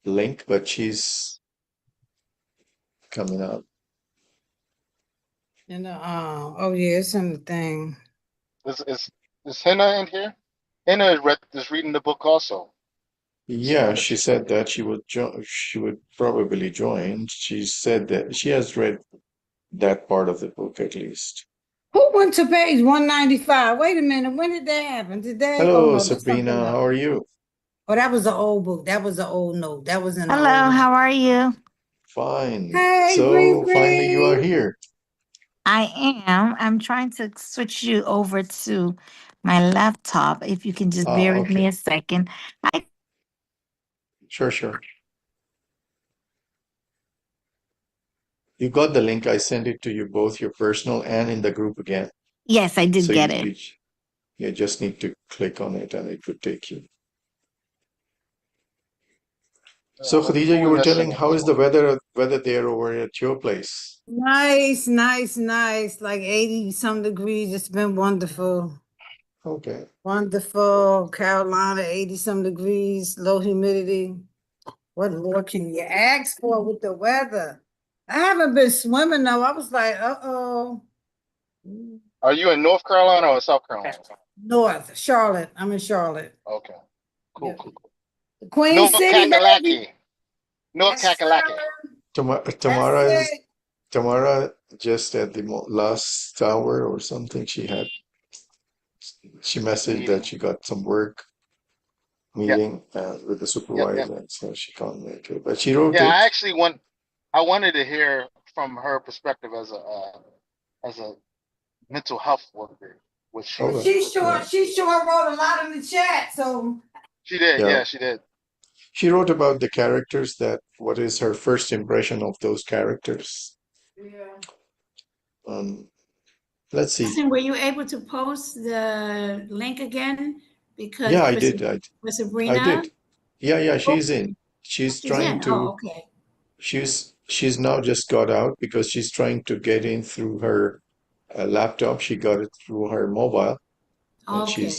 link, but she's coming up. Oh yeah, it's in the thing. Is Henna in here? Henna is reading the book also. Yeah, she said that she would probably join. She said that she has read that part of the book at least. Who went to page 195? Wait a minute, when did that happen? Oh Hello, no, that's Sabrina. something else. How are you? Oh, that was an old book. That was an old note. That was in the Hello, old. how are you? Fine. Hey, So finally you are Bree. here. I am. I'm trying to switch you over to my laptop. If you can just bear with me Okay. a second. Sure. You got the link. I sent it to you both, your personal and in the group again. Yes, I did So get it. you just need to click on it and it would take you. So Khadija, you were telling how is the weather there over at your place? Nice. Like 80 some degrees. It's been wonderful. Okay. Wonderful. Carolina, 80 some degrees, low humidity. What more can you ask for with the weather? I haven't been swimming though. I was like, uh-oh. Are you in North Carolina or South Carolina? North, Charlotte. I'm in Charlotte. Okay. Cool, Yep. cool. Queen North City, baby. Kakalaki. North Yes, Kakalaki. That's it. Tamara just at the last hour or something she messaged that she got some work Yep. meeting with the Yep. supervisor, so she can't make it. But she wrote Yeah, it. I wanted to hear from her perspective as a mental health worker, which she Oh, She yeah. sure wrote a lot in the chat. So she did. Yeah. Yeah, she did. She wrote about the characters, that what is her first impression of those characters. yeah. Let's see. Justin, were you able to post the link again? Because Yeah, I for, did. for I Sabrina, did. Yeah, oh, she's in. She's she's trying in. Oh, to, okay. she's now just got out because she's trying to get in through her laptop. She got it through her mobile and Okay.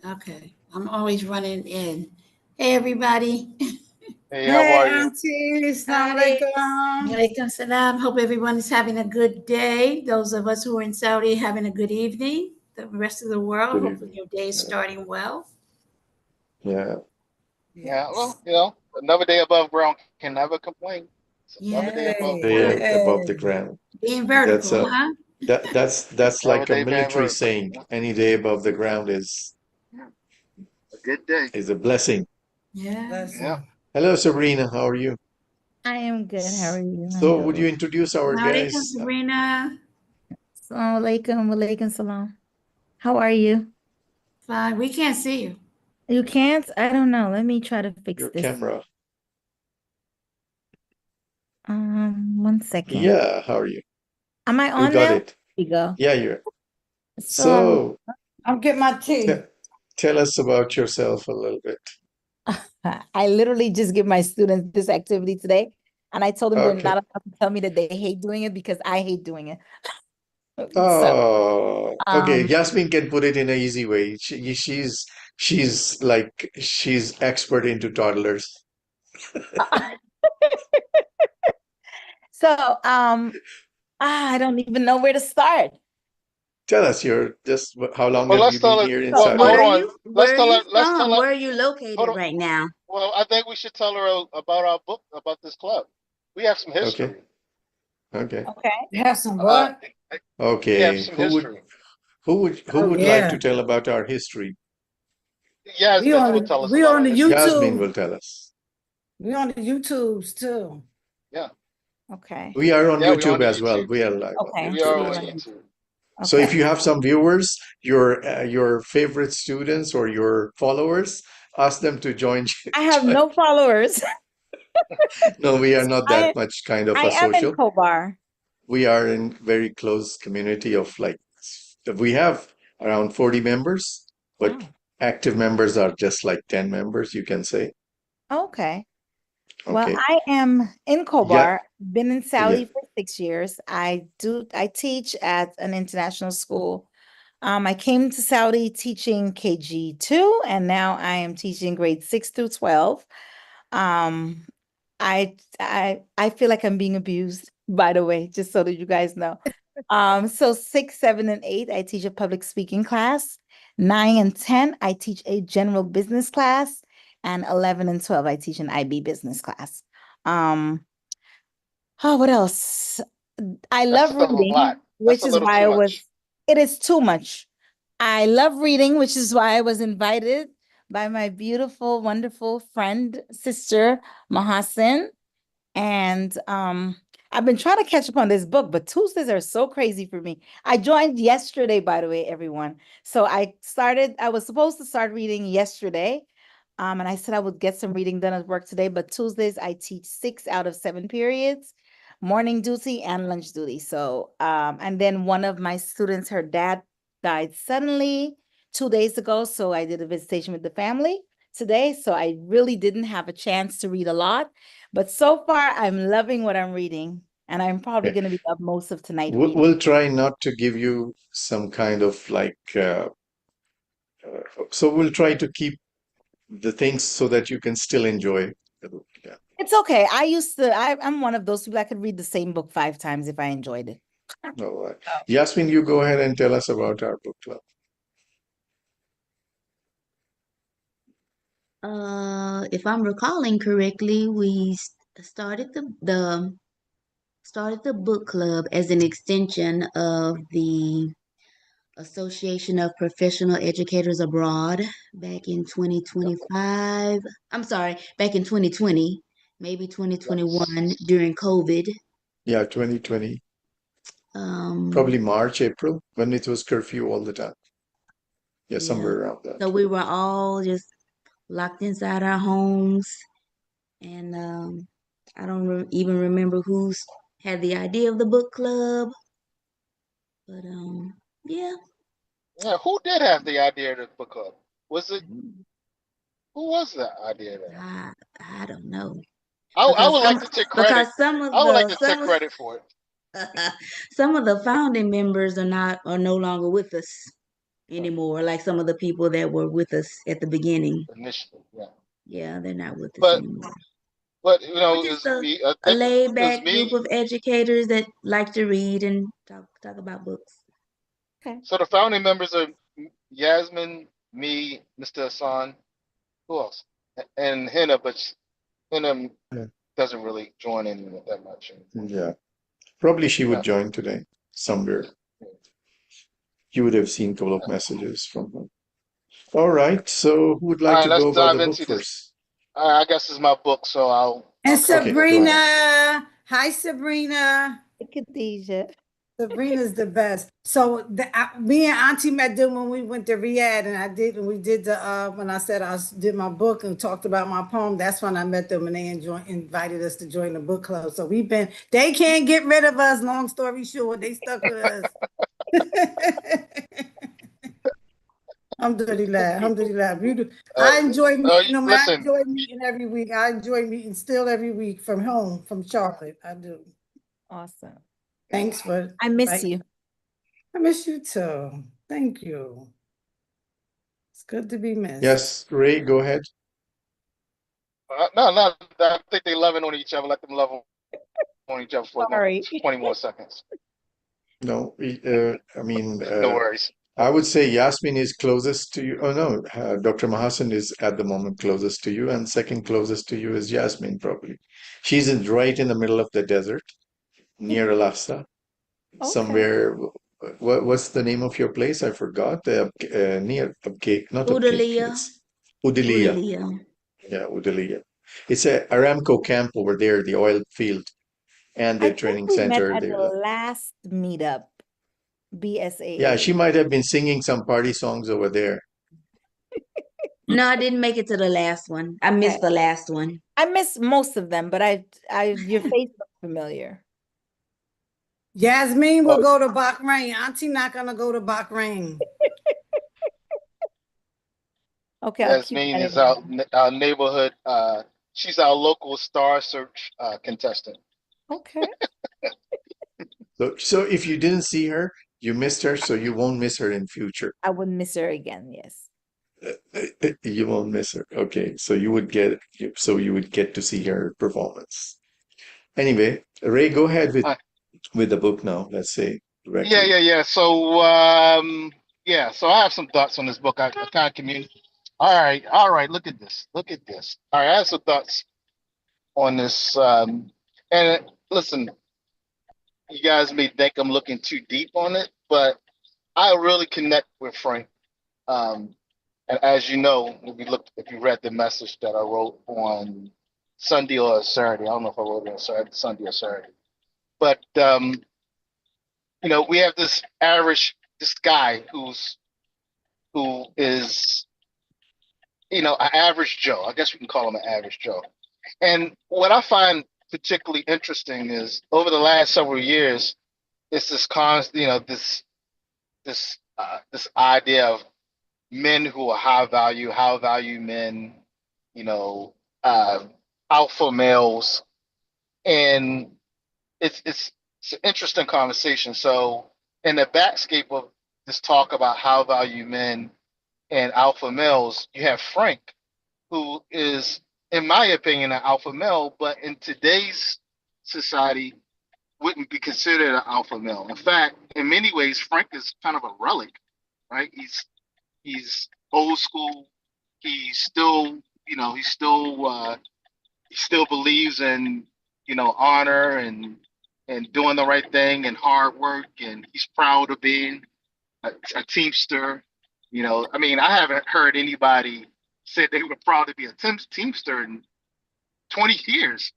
Okay. I'm always running in. Hey, everybody. Hey, how are you? Auntie, Howdy. Assalamualaikum. Walaikum salam. Hope everyone is having a good day. Those of us who are in Saudi having a good evening. The rest of the world, good hopefully evening. your day is starting well. Yeah. Yeah, well, another day above ground can never complain. It's another day above ground. Day above the ground. Being That's vertical, a huh? that's Another like a day being military vertical. saying. Any day above the ground A good day. is a blessing. Yeah. Yeah. Hello, Sabrina. How are you? I am good. How are you? I'm So, would you good. introduce our Walaikum, guys? Sabrina. Assalamu alaikum. Walaikum salam. How are you? Fine. We can't see you. You can't? I don't know. Let me try to fix Your this. camera. 1 second. Yeah, how are you? Am I You on got now? it. There you go. Yeah, you're. So So, I'll get my tea. tell us about yourself a little bit. I literally just give my students this activity today, and I told them they're Okay. not allowed to tell me that they hate doing it because I hate doing it. So, Oh, okay. Yasmin can put it in an easy way. She's expert into toddlers. so I don't even know where to start. Tell us how long Well, have let's you been tell her. here in Well, Saudi hold Arabia? on. Let's tell her. Let's tell her. Where are you located Hold on. right now? Well, I think we should tell her about our book, about this club. We have some history. Okay. You have some Uh, what? we have Okay. some Who would history. like Yeah. to tell about our history? Yasmin will tell us we about on our the history. Yasmin YouTube. will tell us. We on the YouTubes too. Yeah. Okay. We are on Yeah, we're on YouTube the as well. YouTube. We are live on Okay. We are YouTube on as the well. YouTube. So if Okay. you have some viewers, your favorite students or your followers, ask them to join. I have no followers. No, we are not I that much kind of I a am in social. Kobar. We are in very close community of we have around 40 members, but Wow. active members are just like 10 members, you can say. Okay. Well, Okay. I am in Yeah. Kobar, been in Yeah. Saudi for 6 years. I teach at an international school I came to Saudi teaching KG2, and now I am teaching grade 6 through 12. Um, I feel like I'm being abused, by the way, just so that you guys know. So 6, 7, and 8, I teach a public speaking class. 9 and 10, I teach a general business class, and 11 and 12, I teach an IB business class. Oh, what else? I That's love a lot. reading, That's which a is little why too much. it is too much. I love reading, which is why I was invited by my beautiful, wonderful friend, sister, Mahasin. And I've been trying to catch up on this book, but Tuesdays are so crazy for me. I joined yesterday, by the way, everyone. So I was supposed to start reading yesterday. And I said I would get some reading done at work today, but Tuesdays I teach 6 out of 7 periods, morning duty and lunch duty. So and then one of my students, her dad died suddenly 2 days ago. So I did a visitation with the family today. So I really didn't have a chance to read a lot. But so far, I'm loving what I'm reading, and I'm probably Okay. going to be up most of tonight We'll, reading. we'll try not to give you some kind of like, so we'll try to keep the things so that you can still enjoy the book. Yeah. It's okay. I'm one of those people that could read the same book 5 times if I enjoyed it. All right. Yasmin, you go ahead and tell us about our book club. If I'm recalling correctly, we started the book club as an extension of the Association of Professional Educators Abroad back in 2025. I'm sorry, back in 2020, maybe 2021 during COVID. Yeah, 2020, Um, probably March, April, when it was curfew all the time. Yeah, yeah. somewhere around So that. we were all just locked inside our homes, and I don't even remember who's had the idea of the book club, but yeah. Yeah, who did have the idea of the book club? Was it who was the idea there? I don't know I because would like to take credit. because some of I would like the to take credit for it some of the founding members are no longer with us anymore. Like some of the people that were with us at the beginning. initially. Yeah, Yeah, they're not with us but anymore. you We're know, it just was me. I a think laid it was back group me. of educators that like to read and talk about books. Okay. So the founding members are Yasmin, me, Mr. Hassan. Who else? And Henna, but Henna Yeah. doesn't really join in that much anymore. Yeah. Probably she would Yeah. join today somewhere. You would have seen a couple of messages from her. All right. So who would All like right, to let's go about the dive book into this. first? I guess it's my book, so And I'll kind of Okay, go go Sabrina, ahead. hi Sabrina. Khadijah. Sabrina's the best. So me and Auntie met them when we went to Riyadh, and we did the when I said did my book and talked about my poem. That's when I met them, and they invited us to join the book club. So they can't get rid of us. Long story short, they stuck with us. Alhamdulillah, alhamdulillah. Uh, I enjoy meeting them. I listen, enjoy meeting every week. I enjoy meeting still every week from home, from Charlotte. I do. Awesome. Thanks for I miss you. I miss you too. Thank you. It's good to be missed. Yes, Ray, go ahead. no. I think they loving on each other. Let them love on each other for Sorry. 20 more seconds. No, I mean, No worries. I would say Yasmin is closest to you. Oh no, Dr. Mahasan is at the moment closest to you, and second closest to you is Yasmin, probably. She's right in the middle of the desert, near Al-Aqsa, Okay. somewhere. What's the name of your place? I forgot. Near Upcake, not Upcake. Udalia. It's Udalia. Yeah, Udalia. It's a Aramco camp over there, the oil field, and I the think training we met center at there. the last meetup, Yeah, BSAA. she might have been singing some party songs over there. No, I didn't make it to the last one. I missed the last one. I miss most of them, but your face looks familiar. Yasmin will go to Bahrain. Auntie not gonna go to Bahrain. Okay, I'll keep Yasmin that is in mind. our neighborhood. She's our local Star Search contestant. Okay. So if you didn't see her, You missed her, so you won't miss her in future. I would miss her again. Yes. You won't miss her. Okay, so you would get to see her performance. Anyway, Ray, go ahead Uh, with the book now. Let's say yeah, directly. yeah, yeah. So, yeah. So I have some thoughts on this book. I kind of communicate. All right. Look at this. Look at this. All right, I have some thoughts on this. And listen, you guys may think I'm looking too deep on it, but I really connect with Frank. Um, and as you know, if you read the message that I wrote on Sunday or Saturday, I don't know if I wrote it on Saturday, Sunday or Saturday, but we have this guy who is, an average Joe. I guess we can call him an average Joe. And what I find particularly interesting is over the last several years, it's this idea of men who are high value men, you know, uh, alpha males, and it's an interesting conversation. So, in the backscape of this talk about high value men and alpha males, you have Frank, who is, in my opinion, an alpha male, but in today's society wouldn't be considered an alpha male. In fact, in many ways, Frank is kind of a relic, right? He's old school. He's still, he still believes in, honor and doing the right thing and hard work, and he's proud of being a teamster. I mean, I haven't heard anybody say they were proud to be a teamster in 20 years.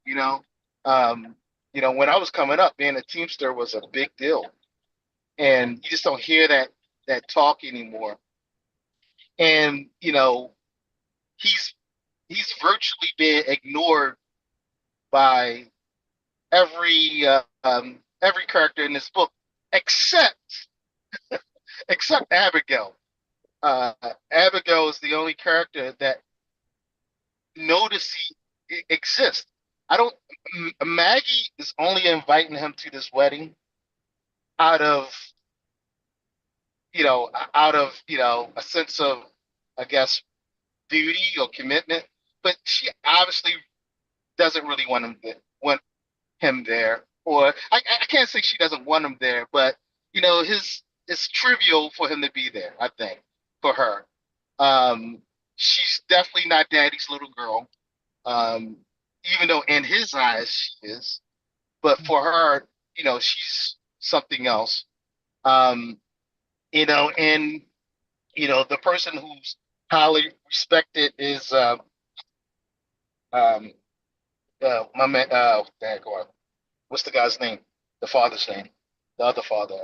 Um, when I was coming up, being a teamster was a big deal, and you just don't hear that talk anymore. And he's he's virtually been ignored by every character in this book except Abigail. Abigail is the only character that notice he exists. I don't. Maggie is only inviting him to this wedding out of a sense of, I guess, duty or commitment, but she obviously doesn't really want him there. Or I can't say she doesn't want him there, but his it's trivial for him to be there. I think for her, she's definitely not daddy's little girl. Um, even though in his eyes she is, but for her, she's something else. Um, and the person who's highly respected is um, my man. Dang, what's the guy's name? The father's name. The other father.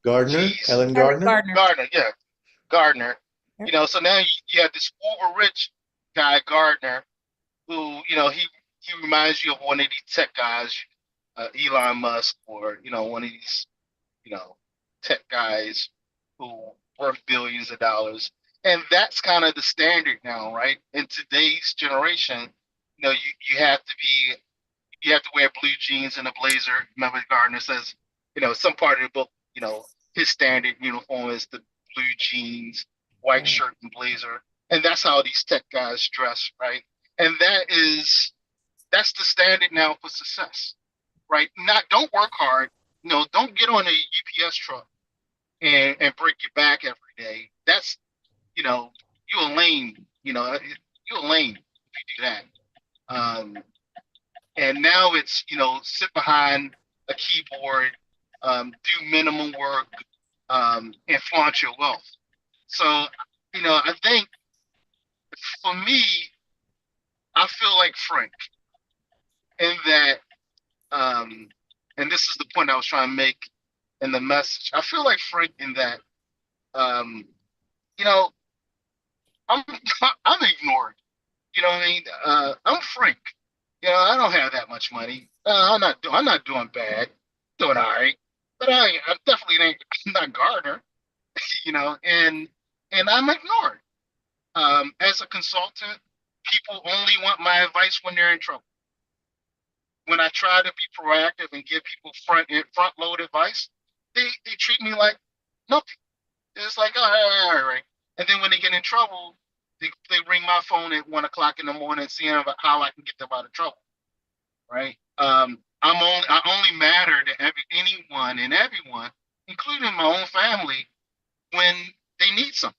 Gardner, Jeez, Helen Ellen Gardner. Gardner. Gardner. Yeah, Gardner. Yep. So now you have this uber rich guy, Gardner, who he reminds you of one of these tech guys, Elon Musk, or one of these tech guys who worth billions of dollars. And that's kind of the standard now, right? In today's generation, you have to wear blue jeans and a blazer. Remember, Gardner says, some part of the book, his standard uniform is the blue jeans, white shirt and blazer, and that's how these tech guys dress, right? And that's the standard now for success, right? Not don't work hard, don't get on a UPS truck and break your back every day. That's you know you're a lame, you're a lame if you do that. Um, and now it's sit behind a keyboard, do minimum work, and flaunt your wealth. So I think for me, I feel like Frank in that, um, and this is the point I was trying to make in the message. I feel like Frank in that, um, you know, I'm I'm ignored. You know what I mean? I'm Frank. I don't have that much money. I'm not doing bad. Doing all right. But I definitely ain't. I'm not Gardner. And I'm ignored. As a consultant, people only want my advice when they're in trouble. When I try to be proactive and give people front load advice, they treat me like nothing. It's like, all right. And then when they get in trouble, they ring my phone at 1 o'clock in the morning, seeing how I can get them out of trouble. Right? I only matter to anyone and everyone, including my own family, when they need something.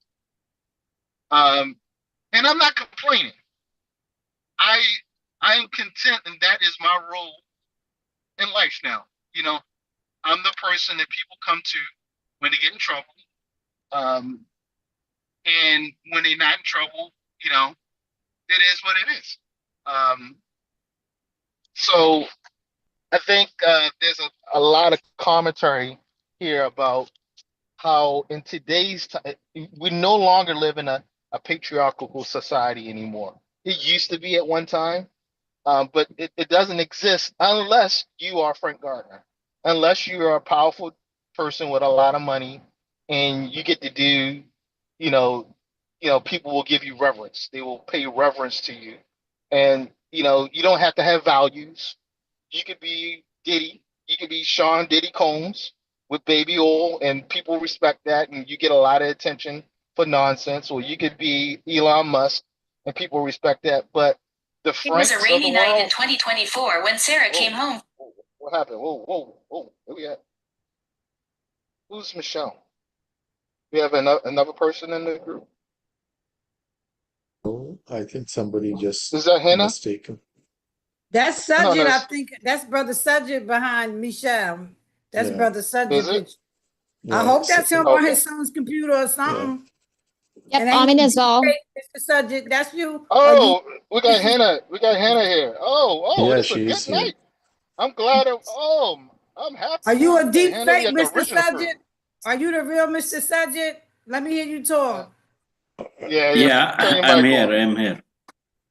And I'm not complaining. I I am content, and that is my role in life now. You know, I'm the person that people come to when they get in trouble. Um, and when they're not in trouble, it is what it is. Um, so I think there's a lot of commentary here about how in today's time we no longer live in a patriarchal society anymore. It used to be at one time, but it doesn't exist unless you are Frank Gardner, unless you are a powerful person with a lot of money, and you get to do, you know, people will give you reverence. They will pay reverence to you, and you don't have to have values. You could be Diddy. You could be Sean Diddy Combs with baby oil, and people respect that, and you get a lot of attention for nonsense. Or you could be Elon Musk, and people respect that. But the It was a Franks of rainy the night in world. 2024 when Sarah came home. What happened? Whoa. Who we at? Who's Michelle? We have another person in the group. Oh, I think somebody just Is that Hannah? mistaken. That's No, Sajid, I that's think. That's Brother Sajid behind Michelle. That's Yeah. Brother is Sajid it? picture. I Yeah, hope that's him on Okay. his son's computer or something. Yep, And ain't Amin no as well. deepfake, Mr. Sajid. That's you. Or you? Oh, we got Hannah. We got Hannah here. Oh, yeah, this is a she is good here. night. I'm glad. I'm happy. Are you a Okay, deep Hannah, we fake, got the Mr. original crew. Sajid? Are you the real Mr. Sajid? Let me hear you Uh, talk. yeah. Turn Yeah, your I'm mic here. on. I'm here.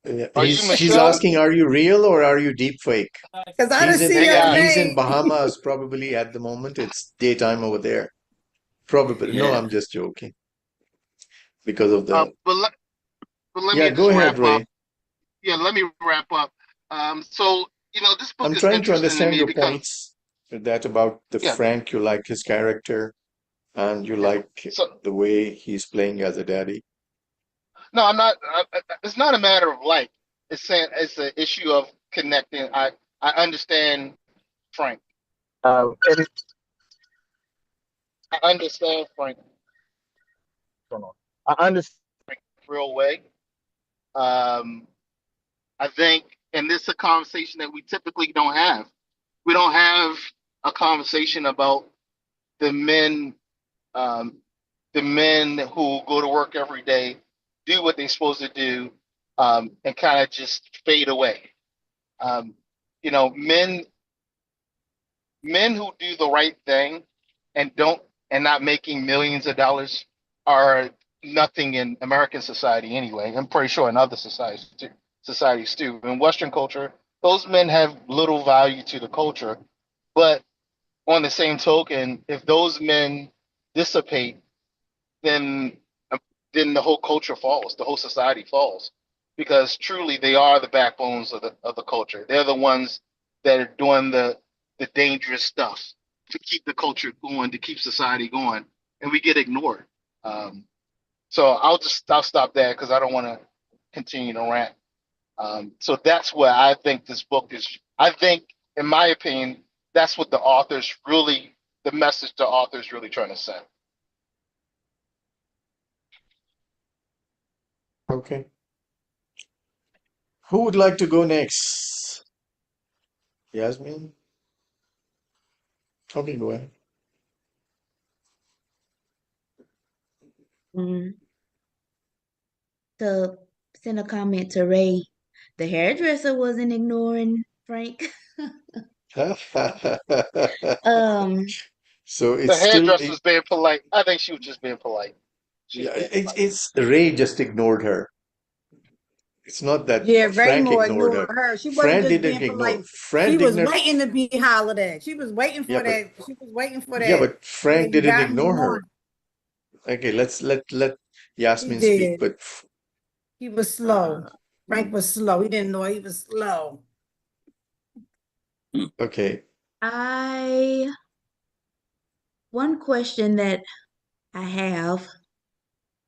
Yeah, Are you she's Michelle? asking, are you real or are you deep fake? Because I didn't see your AI. He's in name. Bahamas probably at the moment. It's daytime over there. Probably. No, Yeah. I'm just joking because of the. But let Yeah, me go just ahead, wrap up. Ray. Yeah, let me wrap up. So this book I'm is trying to interesting to understand me your because points. That about the yeah, Frank, you like his character and you yeah. like So the way he's playing as a daddy. no, I'm not. It's not a matter of like. It's saying it's an issue of connecting. I understand Frank. And I understand Frank. Hold on. I understand Frank in a real way. Um, I think, and this is a conversation that we typically don't have. We don't have a conversation about the men, um, the men who go to work every day, do what they're supposed to do, and kind of just fade away. Um, men who do the right thing and don't and not making millions of dollars are nothing in American society anyway. I'm pretty sure in other societies too. In Western culture, those men have little value to the culture. But on the same token, if those men dissipate, then then the whole culture falls, the whole society falls, because truly they are the backbones of the culture. They're the ones that are doing the dangerous stuff to keep the culture going, to keep society going, and we get ignored. Um, so I'll stop there because I don't want to continue to rant. So that's where I think this book is. I think, in my opinion, that's what the message the author is really trying to send. Okay. Who would like to go next? Yasmin? Okay, go ahead. Mm, to send a comment to Ray. The hairdresser wasn't ignoring Frank. Um, So The it's still hairdresser was being polite. I think she was just being polite. She was yeah, being polite. it's Ray just ignored her. It's not that Yeah, Frank Raymore ignored ignored her. her. She wasn't Frank just didn't being ignore. polite. She Frank was didn't. waiting to be hollered at. She was waiting Yeah, for but that. She was waiting for yeah, that. but Frank And didn't got him ignore her. on. Okay, let He Yasmin speak. did. But He was slow. Uh, Frank was slow. He didn't know he was slow. okay, I One question that I have,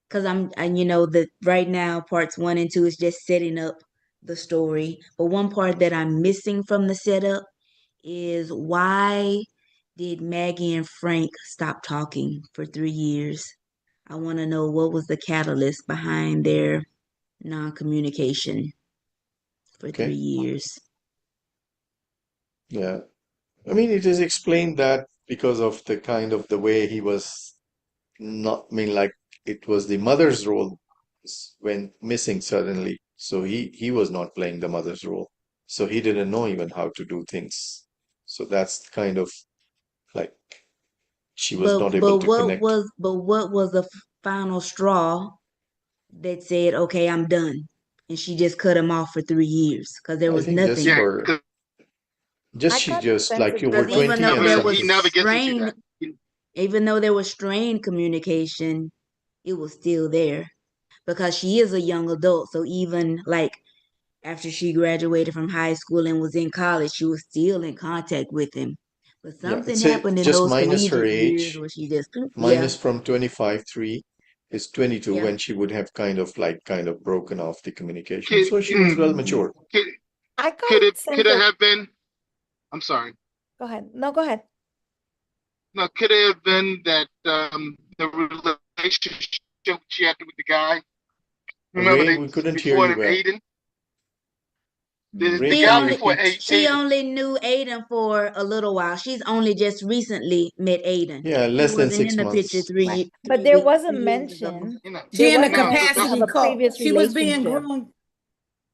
because that right now parts 1 and 2 is just setting up the story. But one part that I'm missing from the setup is why did Maggie and Frank stop talking for 3 years? I want to know what was the catalyst behind their non-communication for 3 years. Yeah. I mean, it is explained that because of the kind of the way he was not, I mean, like it was the mother's role went missing suddenly. So he was not playing the mother's role. So he didn't know even how to do things. So that's kind of like she was not able to connect. But what was the final straw that said, "Okay, I'm done," and she just cut him off for 3 years because there I was think just nothing. Yeah, for just I she got the just sense like that you were Because there was even 20 though and there he was something. never gets into strain, that. even though there was strained communication, it was still there because she is a young adult. So even like after she graduated from high school and was in college, she was still in contact with him. But Yeah, something it's a, happened in just those minus her collegiate years age, where she just, yeah, minus from 25, 3 is 22 yeah. when she would have kind of broken off the communication. Could So she was well Mhm. matured. could I got a sense could it that have been? I'm sorry. go ahead. No, go ahead. No, could it have been that the relationship she had with the guy? Remember, Ray, they we couldn't hear before you well. Aiden, the Ray, She can guy you only before repeat? she Aiden. only knew Aiden for a little while. She's only just recently met Aiden. Yeah, He less than wasn't in six the picture months. three Right. ye- But three there week was a 3 years ago. mention, You know, there She in was the a no, mention of capacity a cult. previous She was being relationship. groomed.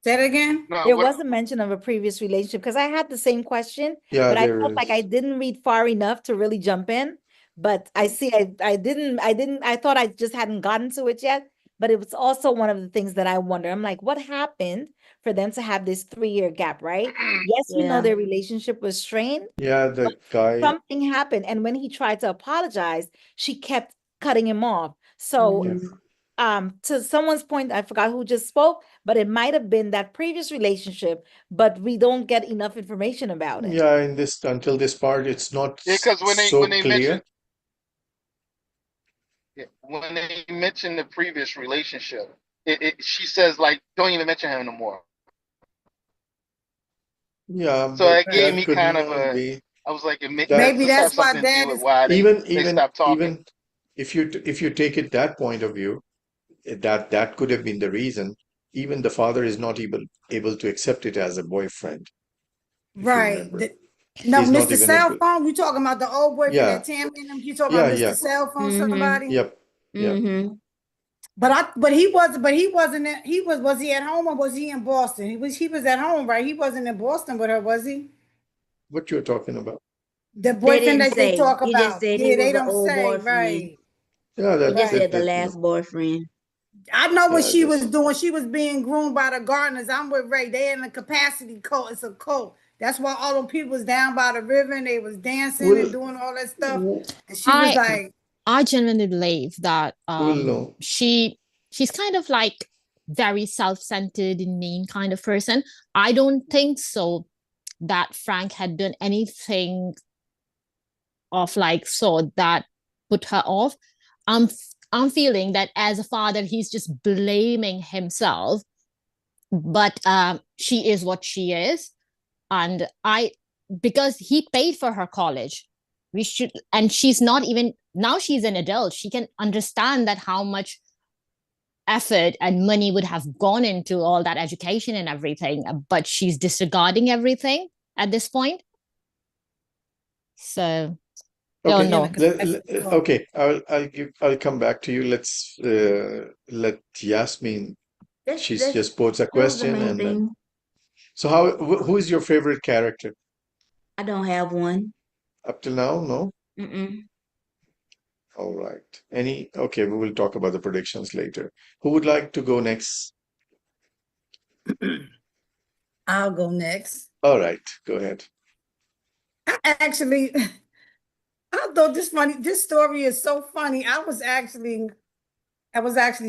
Say it again. no. There What? was a mention of a previous relationship because I had the same question, Yeah, but I there felt like I is. didn't read far enough to really jump in. But I see I thought I just hadn't gotten to it yet. But it was also one of the things that I wonder. I'm like, what happened for them to have this 3-year gap, right? Yes, we know Yeah. their relationship was strained, Yeah, but the guy. something happened. And when he tried to apologize, she kept cutting him off. So Yeah, Mhm. to someone's point, I forgot who just spoke, but it might have been that previous relationship, but we don't get enough information about it. yeah. In this until this part, it's not Yeah, because when so they clear. mentioned when they mentioned the previous relationship, she says like, don't even mention him no more. Yeah, So but that gave that me could kind of not a. be I was like, that. that Maybe must have that's why something to do dad with is. why Even they even stopped talking. even if you take it that point of view, that could have been the reason. Even the father is not able to accept it as a boyfriend, if you Right. remember. No, He's not Mr. even Cell able. Phone. You talking about the old boyfriend Yeah, that Tammy and them? You talking about yeah, Mr. yeah, Cell Phone? Mhm. Somebody? yep, yep. Mhm. But he wasn't. Was he at home or was he in Boston? He was at home, right? He wasn't in Boston with her, was he? What you're talking about? The They boyfriend didn't that they say. talk He just about. said he Yeah, was they the don't old say, boyfriend. right, Yeah, He just right. said the last boyfriend. I know what yeah, she was just doing. She was being groomed by the gardeners. I'm with Ray. They in a capacity cult. It's a cult. That's why all them people was down by the river and they was dancing and we'll doing all that stuff. we'll And she was I like, I genuinely believe that know. she's kind of like very self-centered and mean kind of person. I don't think so that Frank had done anything of like so that put her off. I'm I'm feeling that as a father, he's just blaming himself, but she is what she is, and I because he paid for her college, we should, and she's not even now she's an adult. She can understand that how much effort and money would have gone into all that education and everything, but she's disregarding everything at this point. So don't Okay, she in a know. capacity cult. okay. I'll come back to you. Let's let Yasmin. She's That's just posed a that was the question, main and then thing. so who is your favorite character I don't have one. up till now? No. Mm-mm. All right. Any? Okay, we will talk about the predictions later. Who would like to go next? I'll go next. All right, go ahead. Actually, I thought this funny. This story is so funny. I was actually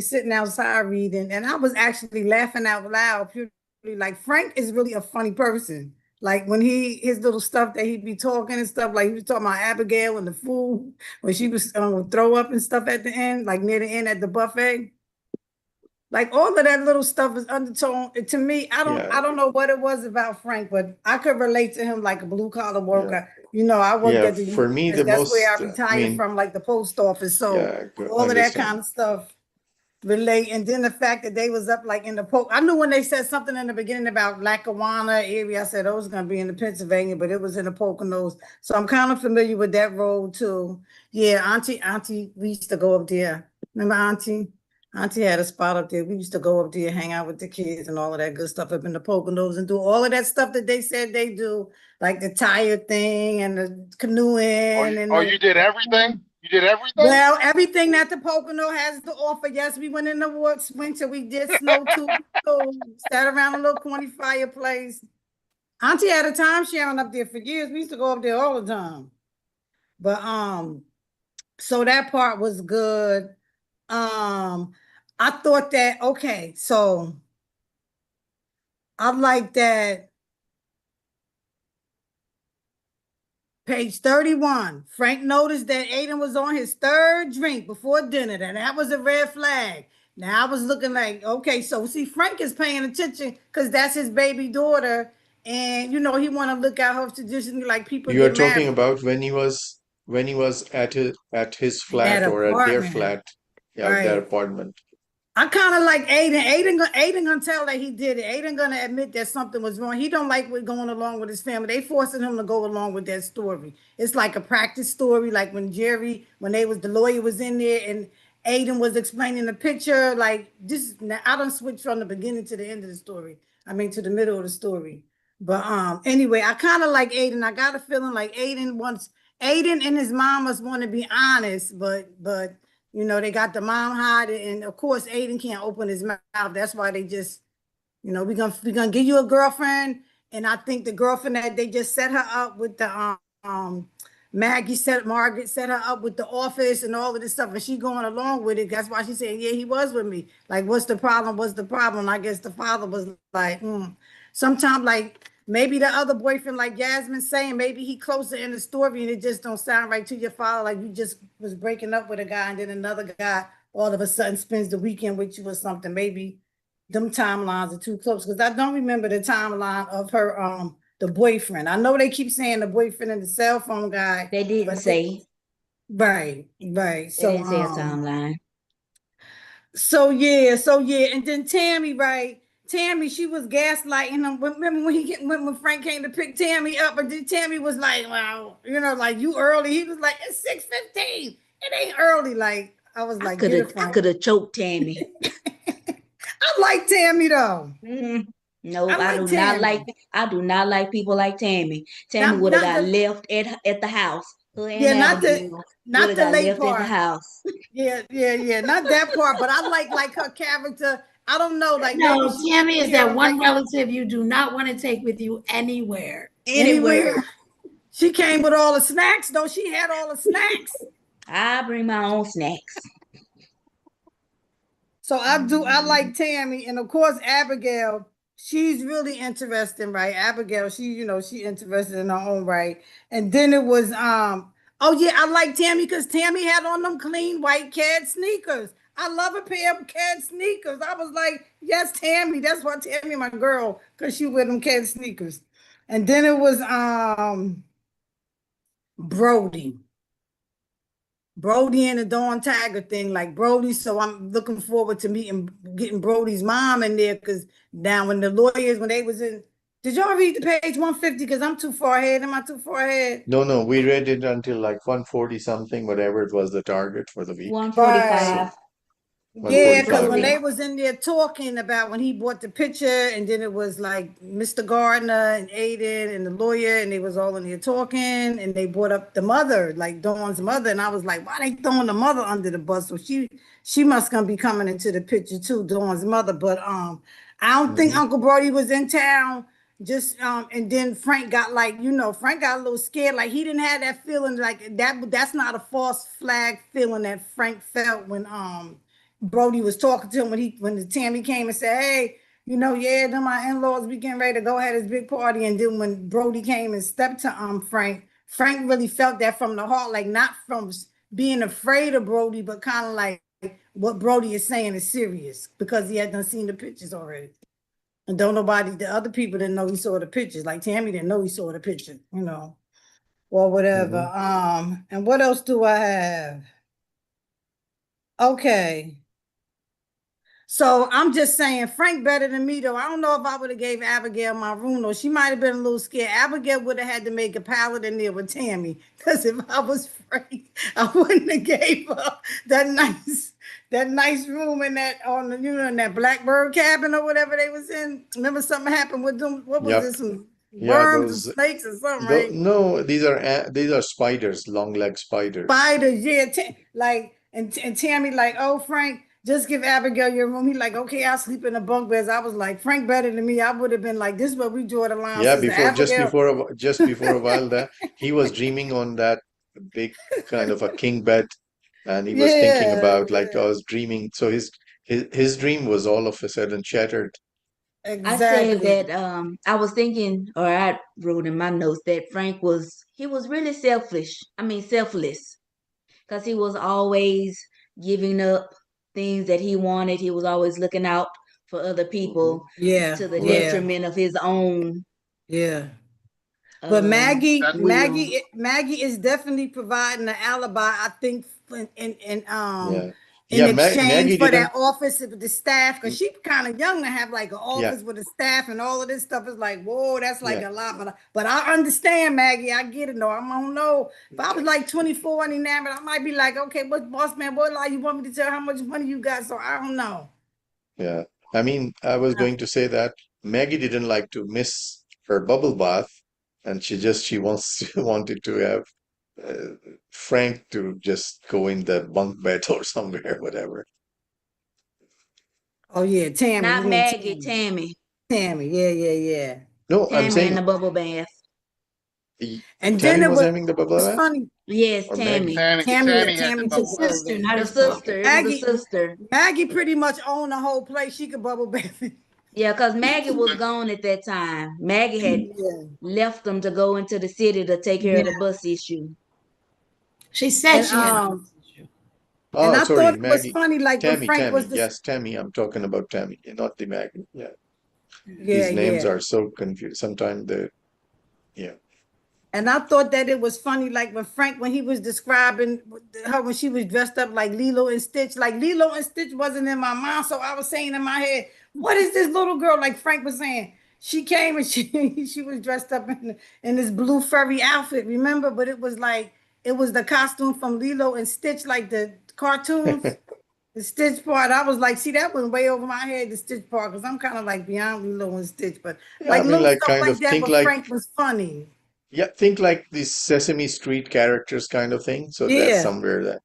sitting outside reading, and I was actually laughing out loud. Purely like Frank is really a funny person. Like when his little stuff that he'd be talking and stuff, like he was talking about Abigail and the food, when she was throw up and stuff at the end, like near the end at the buffet. Like all of that little stuff is undertone. To me, I don't know what it was about Frank, but I could relate to him like a blue collar worker. You know, I worked at the For me, UPS. the That's where most, I retired from, like the post office. So I all of that understand. kind of stuff relate. And then the fact that they was up like in the I knew when they said something in the beginning about Lackawanna area, I said, oh, it was going to be in the Pennsylvania, but it was in the Poconos. So I'm kind of familiar with that road too. Yeah, Auntie, we used to go up there. Remember Auntie? Auntie had a spot up there. We used to go up there, hang out with the kids and all of that good stuff up in the Poconos and do all of that stuff that they said they do, like the tire thing and the canoeing and you did everything? You did everything? Well, everything that the Pocono has to offer. Yes, we went in the woods winter. We did snow too. So sat around a little corny fireplace. Auntie had a time sharing up there for years. We used to go up there all the time. But so that part was good. I thought that, okay, so I like that page 31. Frank noticed that Aiden was on his third drink before dinner, and that was a red flag. Now I was looking like, okay, so see, Frank is paying attention because that's his baby daughter, and you know he want to look at her traditionally like people You are get talking married. about when he was at his flat That or at their apartment, flat, their right? apartment. I kind of like Aiden. Aiden gonna tell that he did it. Aiden gonna admit that something was wrong. He don't like what going along with his family. They forcing him to go along with that story. It's like a practice story. Like when the lawyer was in there and Aiden was explaining the picture. Like this, I don't switch from the beginning to the end of the story. I mean to the middle of the story. But anyway, I kind of like Aiden. I got a feeling like Aiden and his mom must want to be honest, but you know, they got the mom hiding, and of course, Aiden can't open his mouth. That's why they just, you know, we're gonna give you a girlfriend, and I think the girlfriend that they just set her up with the Margaret set her up with the office and all of this stuff, and she going along with it. That's why she's saying, yeah, he was with me. Like, what's the problem? What's the problem? I guess the father was like, sometimes like maybe the other boyfriend, like Yasmin saying, maybe he closer in the story and it just don't sound right to your father. Like you just was breaking up with a guy and then another guy all of a sudden spends the weekend with you or something. Maybe them timelines are too close because I don't remember the timeline of her the boyfriend. I know they keep saying the boyfriend and the cell phone guy. They didn't say. Right. They So didn't say a timeline. So yeah, and then Tammy, right? Tammy, she was gaslighting him. Remember when Frank came to pick Tammy up, and then Tammy was like, "Well, you know, like you early." He was like, "It's 6:15. It ain't early." Like I was like, I could have choked Tammy. I like Tammy though. No, I do like Tammy. I do not like people like Tammy. Tammy would have got left at the house. Yeah, not the late left part. at the house. Yeah, not that part. But I like her character. I don't know, like No, maybe Tammy is that one relative you do not want to take with you anywhere. Anywhere. She came with all the snacks, though. She had all the snacks. I bring my own snacks. So I like Tammy, and of course Abigail. She's really interesting, right? Abigail, she interested in her own right. And then it was oh yeah, I like Tammy because Tammy had on them clean white cat sneakers. I love a pair of cat sneakers. I was like, yes, Tammy. That's why Tammy my girl, because she wear them cat sneakers. And then it was Brody. Brody and the Dawn Tiger thing, like Brody. So I'm looking forward to getting Brody's mom in there because now when the lawyers, when they was in, did y'all read the page 150? Because I'm too far ahead. Am I too far ahead? No, we read it until like 140 something, whatever it was the target for the week. 145. Yeah, because when 145, they was in there talking about when he bought the picture, and then it was like Mr. Gardner and Aiden and the lawyer, and they was all in there talking, and they brought up the mother, like Dawn's mother, and I was like, why they throwing the mother under the bus? So she must gonna be coming into the picture too, Dawn's mother. But I don't think Uncle Brody was in town. Just and then Frank got Frank got a little scared, like he didn't have that feeling like that's not a false flag feeling that Frank felt when Brody was talking to him when the Tammy came and said, hey, yeah, then my in-laws we getting ready to go have this big party, and then when Brody came and stepped to Frank, Frank really felt that from the heart, like not from being afraid of Brody, but kind of like what Brody is saying is serious because he had done seen the pictures already. And don't nobody, the other people didn't know he saw the pictures. Like Tammy didn't know he saw the picture, or whatever. And what else do I have? Okay. So I'm just saying, Frank better than me though. I don't know if I would have gave Abigail my room though. She might have been a little scared. Abigail would have had to make a pallet in there with Tammy. Because if I was Frank, I wouldn't have gave her that nice room in that in that Blackbird cabin or whatever they was in. Remember something happened with them? What was Yep. this? Some Yeah, worms and snakes or something, right? no, these are spiders, long leg spiders. Spiders, yeah. And Tammy like, oh Frank, just give Abigail your room. He like, okay, I'll sleep in the bunk beds. I was like, Frank better than me. I would have been like, this is where we draw the line, Yeah, sister Abigail. just before a while that he was dreaming on that big kind of a king bed, and he was thinking Yeah, about like I was dreaming. So his dream was all of a sudden shattered. I said exactly. that I was thinking, or I wrote in my notes that Frank was really selfish. I mean selfless, because he was always giving up things that he wanted. He was always looking out for other people Yeah, to the Right. yeah, detriment of his own yeah. But uh Maggie, That will. Maggie is definitely providing an alibi, I think, Yeah. in Yeah, exchange Maggie for didn't. that office with the staff, because m- she's kind of young to have like an Yeah, office with a staff and all of this stuff is like, whoa, that's like yeah. a lot. But I understand, Maggie. I get it. No, I don't know. If I was like 24 and enamored, I might be like, okay, what's boss man? What lie you want me to tell how much money you got? So I don't know. Yeah. I mean, I was going to say that Maggie didn't like to miss her bubble bath, and wanted to have uh, Frank to just go in the bunk bed or somewhere, whatever. Oh yeah, Tammy. You Not mean Maggie, Tammy? Tammy. Tammy. Yeah, yeah, yeah. No, I'm Tammy in the saying bubble bath. And then Tammy it was was having the bubble it's bath funny. Yes, or Maggie. Tammy. Tammy had the Tammy The took bubble the bath. bubble sister, bath. not The his father. sister. It was a Maggie, sister. Maggie pretty much owned the whole place. She could bubble bath. Yeah, because Maggie was But gone at that time. Maggie had Yeah, left them to go into the city to take care of the yeah. bus issue. She said And she had. and Oh, I thought sorry, it was Maggie. funny, like when Frank was Tammy. this. Yes, Tammy. I'm talking about Tammy, not the Maggie. Yeah, Yeah, these names yeah. are so confused. Sometimes yeah, And I thought that it was funny, like when he was describing her when she was dressed up like Lilo and Stitch. Like Lilo and Stitch wasn't in my mind, so I was saying in my head, "What is this little girl?" Like Frank was saying, she came and she was dressed up in this blue furry outfit. Remember, but it was the costume from Lilo and Stitch, like the cartoons. The Stitch part, I was like, see, that went way over my head, the Stitch part, because I'm kind of like beyond Lilo and Stitch, but yeah. I like mean, little like stuff kind like of that, but Frank was funny. think like these Sesame Street characters kind of thing. So that's Yeah. somewhere that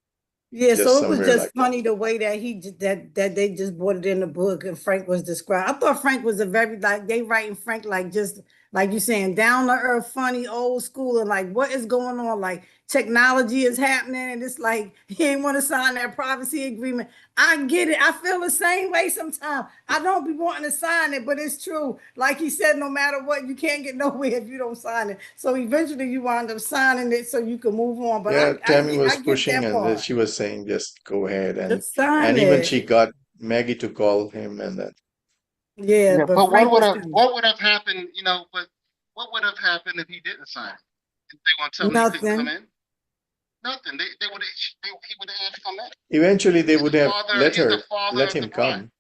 Yeah, just so it was somewhere just like that. funny the way that that they just brought it in the book and Frank was described. I thought Frank was a very like they writing Frank like just like you saying down to earth, funny, old school, and like what is going on? Like technology is happening, and it's like he ain't want to sign that privacy agreement. I get it. I feel the same way sometimes. I don't be wanting to sign it, but it's true. Like he said, no matter what, you can't get nowhere if you don't sign it. So eventually you wind up signing it so you can move on. But Yeah, Tammy I was get pushing, that and then part. she was saying, "Just go ahead," Just sign and even it. she got Maggie to call him, and then Yeah, yeah, but but Frank was kind what would have happened? But what would have happened if he didn't sign? If they want to tell of him he couldn't come nothing. in? Nothing. They would he would have had to come in. eventually they would have He's the father let of the him bride. come.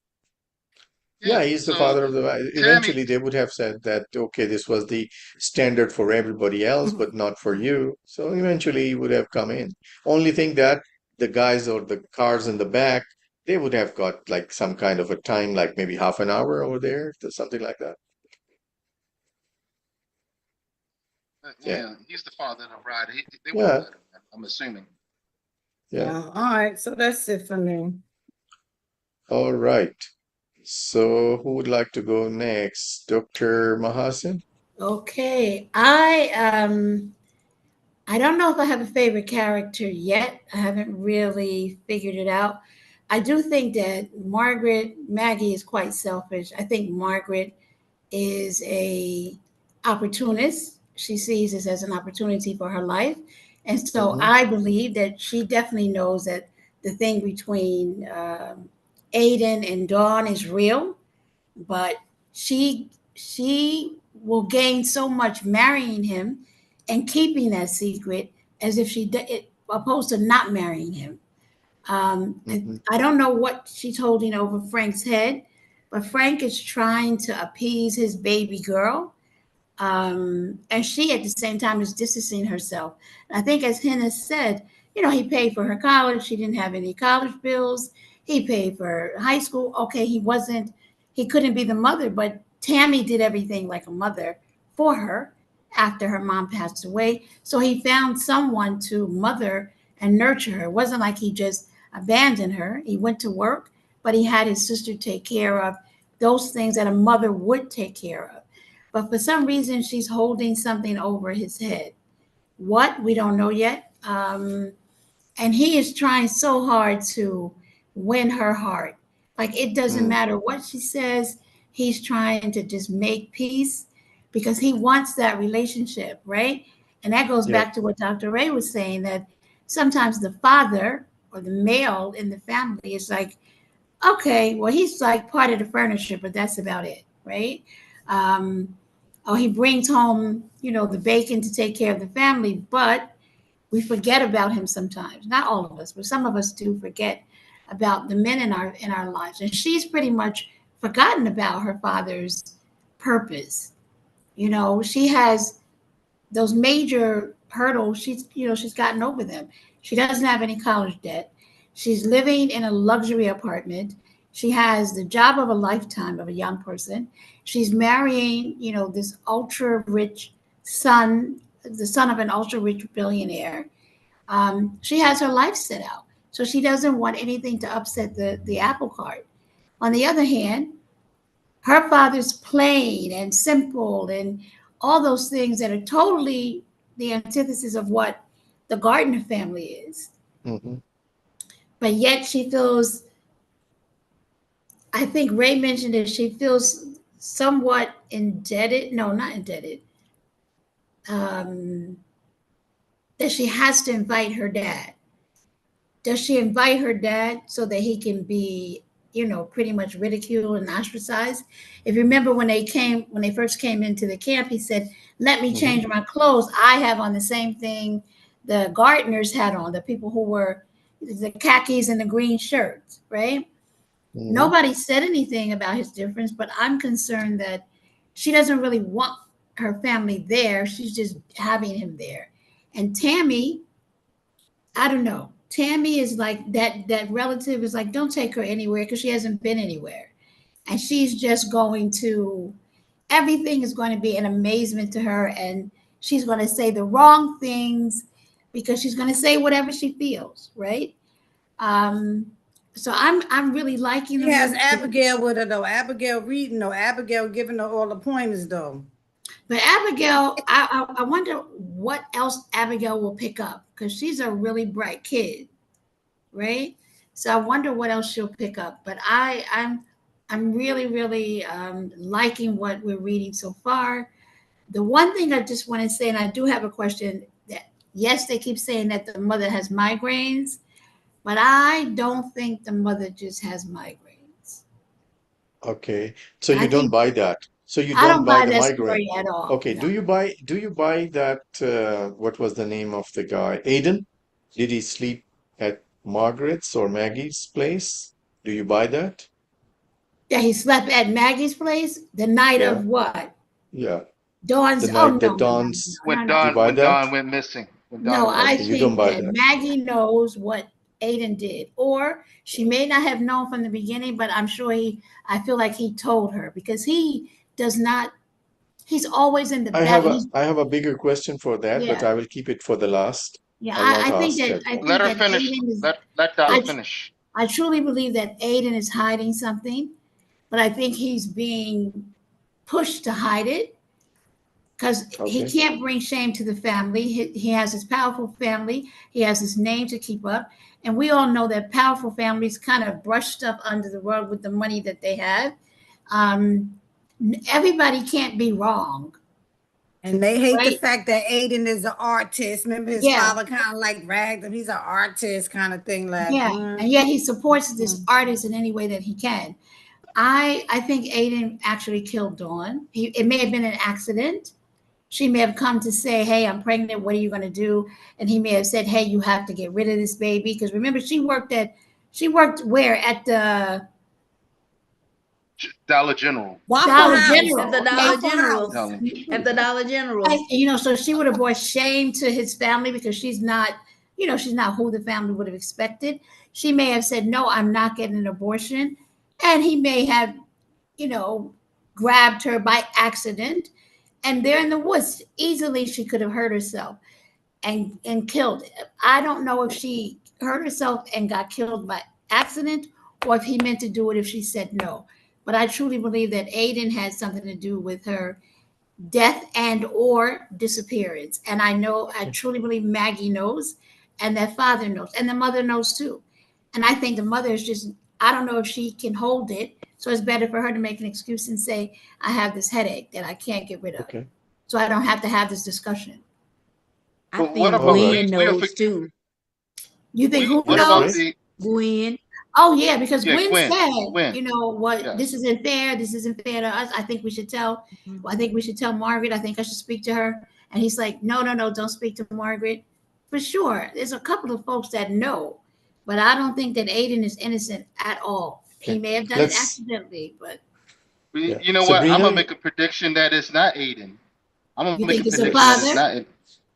Yeah, Yeah. he's the So father of the bride. Tammy, Eventually they would have said that, okay, this was the standard for everybody else, but not for you. So eventually he would have come in. Only thing that the guys or the cars in the back, they would have got like some kind of a time, like maybe half an hour over there, or something like that. Yeah, yeah, he's the father of the bride. They would have yeah, let him in, I'm assuming. yeah. All right, so that's it for me. All right. So who would like to go next? Dr. Mahasin? Okay. I don't know if I have a favorite character yet. I haven't really figured it out. I do think that Maggie is quite selfish. I think Margaret is a opportunist. She sees this as an opportunity for her life. And so Mm-hmm. I believe that she definitely knows that the thing between Aiden and Dawn is real, but she will gain so much marrying him and keeping that secret as if opposed to not marrying him. Mm-hmm. I don't know what she's holding over Frank's head, but Frank is trying to appease his baby girl. And she at the same time is distancing herself. I think, as Hannah said, he paid for her college. She didn't have any college bills. He paid for high school. Okay, he couldn't be the mother, but Tammy did everything like a mother for her after her mom passed away. So he found someone to mother and nurture her. It wasn't like he just abandoned her. He went to work, but he had his sister take care of those things that a mother would take care of. But for some reason, she's holding something over his head. What? We don't know yet. And he is trying so hard to win her heart. Like, it doesn't Mm. matter what she says, he's trying to just make peace because he wants that relationship, right? And that goes Yep. back to what Dr. Ray was saying, that sometimes the father or the male in the family is like, okay, well, he's like part of the furniture, but that's about it, right? Um, or he brings home, the bacon to take care of the family, but we forget about him sometimes. Not all of us, but some of us do forget about the men in our lives. And she's pretty much forgotten about her father's purpose. She has those major hurdles. She's gotten over them. She doesn't have any college debt. She's living in a luxury apartment. She has the job of a lifetime of a young person. She's marrying, this ultra rich son, the son of an ultra rich billionaire. She has her life set out. So she doesn't want anything to upset the apple cart. On the other hand, her father's plain and simple and all those things that are totally the antithesis of what the Gardner family is. Mm-hmm. But yet she feels, I think Ray mentioned it, she feels somewhat indebted. No, not indebted. Um, that she has to invite her dad. Does she invite her dad so that he can be, pretty much ridiculed and ostracized? If you remember when they first came into the camp, he said, "Let me Mm-hmm. change my clothes. I have on the same thing the gardeners had on, the people who were the khakis and the green shirts, right?" Mm-hmm. Nobody said anything about his difference, but I'm concerned that she doesn't really want her family there. She's just having him there. And Tammy, I don't know. Tammy is like that relative is like, don't take her anywhere because she hasn't been anywhere. And she's just going to, everything is going to be an amazement to her. And she's going to say the wrong things because she's going to say whatever she feels, right? Um, so I'm really liking the She has movie. Abigail with her though. Abigail reading though. Abigail giving her all the pointers though. But Abigail, I wonder what else Abigail will pick up because she's a really bright kid, right? So I wonder what else she'll pick up. But I'm really really liking what we're reading so far. The one thing I just want to say, and I do have a question, that yes, they keep saying that the mother has migraines, but I don't think the mother just has migraines. Okay. So I you don't think buy that. So you I don't don't buy buy the that migraine. story at all. Okay. No. Do you buy that what was the name of the guy? Aiden? Did he sleep at Margaret's or Maggie's place? Do you buy that? That he slept at Maggie's place the night Yeah. of what? Yeah. The Dawn's. Oh, night no, that no, no, Dawn's, no, When no, no. do you Don buy when that? Don went missing. When Don No, went I Okay, missing. you don't think buy that that. Maggie knows what Aiden did, or she may not have known from the beginning, but I'm sure I feel like he told her because he does not, he's always in the I back. have And a he's, I have a bigger question for that, but yeah, I will keep it for the last. yeah. I'll not I think ask that, it. Let her finish. Aiden is, Let Don I, finish. I truly believe that Aiden is hiding something, but I think he's being pushed to hide it. because he Okay. can't bring shame to the family. He has his powerful family. He has his name to keep up. And we all know that powerful families kind of brush stuff under the rug with the money that they have. Everybody can't be wrong. And they hate the Right. fact that Aiden is an artist. Remember, his Yeah. father kind of like ragged him. He's an artist kind of thing. Like, Yeah. And yet he supports this artist in any way that he can. I think Aiden actually killed Dawn. It may have been an accident. She may have come to say, "Hey, I'm pregnant. What are you going to do?" And he may have said, "Hey, you have to get rid of this baby." Because remember, she worked where? At the Dollar General. Waffle Dollar House. General. At the Okay. Dollar Waffle General. House. At the Dollar General. And, you know, so she would have brought shame to his family because she's not, you know, she's not who the family would have expected. She may have said, "No, I'm not getting an abortion." And he may have, you know, grabbed her by accident. And there in the woods, easily she could have hurt herself and killed. I don't know if she hurt herself and got killed by accident or if he meant to do it if she said no. But I truly believe that Aiden had something to do with her death and or disappearance. And I truly believe Maggie knows, and that father knows, and the mother knows too. And I think the mother is just, I don't know if she can hold it. So it's better for her to make an excuse and say, "I have this headache that I can't get rid of. Okay. So I don't have to have this discussion." I But what think about Alright. Gwen we are knows too. You think who what That's about knows? great. the Gwen. Oh yeah, because yeah, Gwen said, Gwen, you know what, yes. this isn't fair. This isn't fair to us. I think we should tell. I think we should tell Margaret. I think I should speak to her. And he's like, "No, no, no, don't speak to Margaret." For sure, there's a couple of folks that know, but I don't think that Aiden is innocent at all. He Okay. may have done it Let's, accidentally, but yeah. You know what? I'm Sabrina, gonna make a prediction that it's not Aiden. I'm gonna you make a think it's a prediction that it's father? not.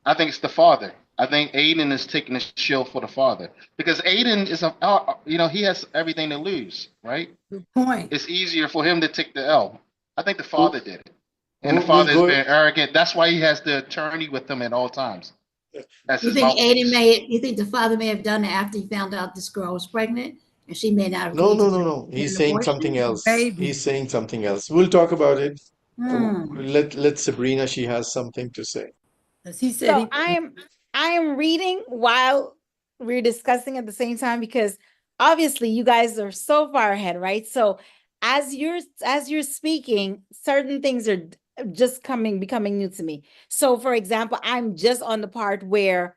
I think it's the father. I think Aiden is taking the shield for the father because Aiden is you know, he has everything to lose, right? Good point. It's easier for him to take the L. I think the we'll, father did it, and the we'll father is go. being arrogant. That's why he has the attorney with him at all times. That's You his think mouthpiece. you think the father may have done it after he found out this girl was pregnant and she may not No, agree to no, no, no. get He's an saying something abortion? else. Baby. He's saying something else. We'll talk about it. Hmm. Let Sabrina, she has something to say. Because he said So he I am reading while we're discussing at the same time because obviously you guys are so far ahead, right? So as you're speaking, certain things are just becoming new to me. So for example, I'm just on the part where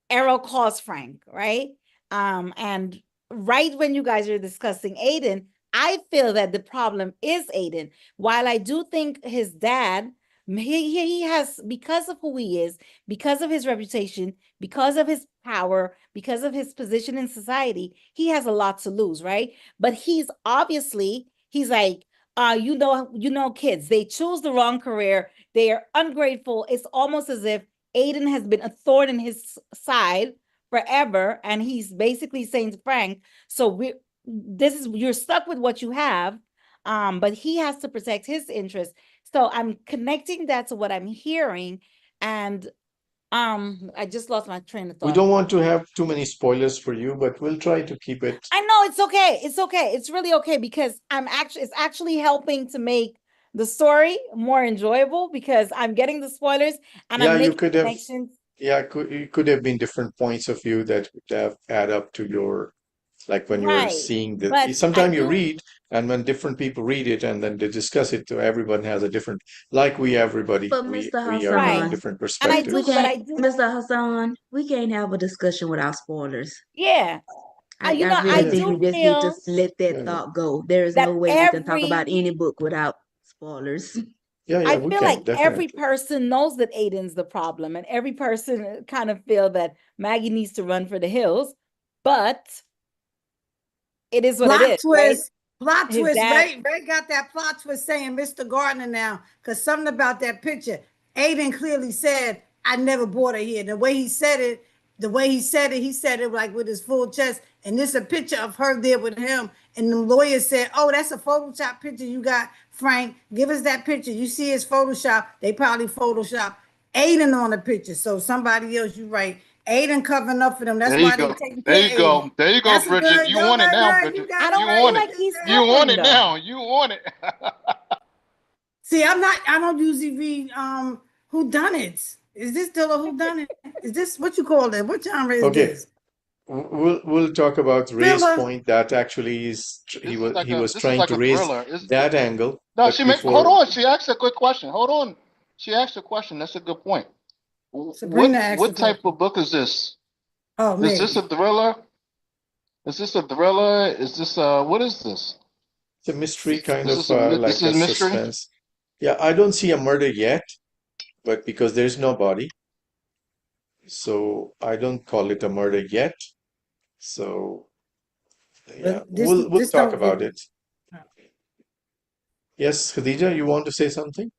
Errol calls Frank, right? And right when you guys are discussing Aiden, I feel that the problem is Aiden. While I do think his dad, he has, because of who he is, because of his reputation, because of his power, because of his position in society, he has a lot to lose, right? But he's like, kids, they choose the wrong career. They are ungrateful. It's almost as if Aiden has been a thorn in his side forever, and he's basically saying to Frank, "So you're stuck with what you have, but he has to protect his interests." So I'm connecting that to what I'm hearing, and I just lost my train of We thought. don't want to have too many spoilers for you, but we'll try to keep it. I know it's okay. It's okay. It's really okay because it's actually helping to make the story more enjoyable because I'm getting the spoilers and Yeah, I'm you making could have. connections. Yeah, it could have been different points of view that would have add up to your, like when you're Right. seeing the, But I sometimes you do, read and when different people read it and then they discuss it, so everyone has a different, like everybody, But Mr. we are having right. Hassan, different And perspectives. I do, Mr. Hassan, we can't have a discussion without spoilers. yeah. I Yeah, really I yeah, think do we just need to feel let that yeah, yeah, thought go. There is no that way we can talk about any book without spoilers. yeah, yeah, I we feel can like every definitely. person knows that Aiden's the problem, and every person kind of feel that Maggie needs to run for the hills, but it is what it plot is, right? twist. Plot His twist. dad, Ray got that plot twist saying Mr. Gardner now, because something about that picture. Aiden clearly said, "I never bought her here." The way he said it, he said it like with his full chest. And this a picture of her there with him. And the lawyer said, "Oh, that's a Photoshop picture you got, Frank. Give us that picture. You see his Photoshop. They probably Photoshop Aiden on the picture." So somebody else, you right. Aiden covering up for them. That's There you why they go. taking There care you of Aiden. go. There you go, That's a Bridget. good. You Yo, want it now, man, you Bridget. got I it You don't right. feel want it. like he's You want helping it though. now. You want it. See, I don't usually read whodunits. Is this still a whodunit? Is this what you call it? What genre is Okay. this? We'll talk about Ray's Thriller? point. That actually is This is like he was this is trying like to a raise thriller. that angle. No, But she hold before, on. She asked a good question. Hold on. She asked a question. That's a good point. Sabrina asked What a type question. of book is this? Oh, Is this me. a thriller? Is this a thriller? Is this what is this? it's a mystery kind Is of this a this like is a mystery? suspense. Yeah, I don't see a murder yet, but because there's no body, so I don't call it a murder yet. So yeah, But this we'll this talk don't give about it. Yes, Khadija, you want to say something?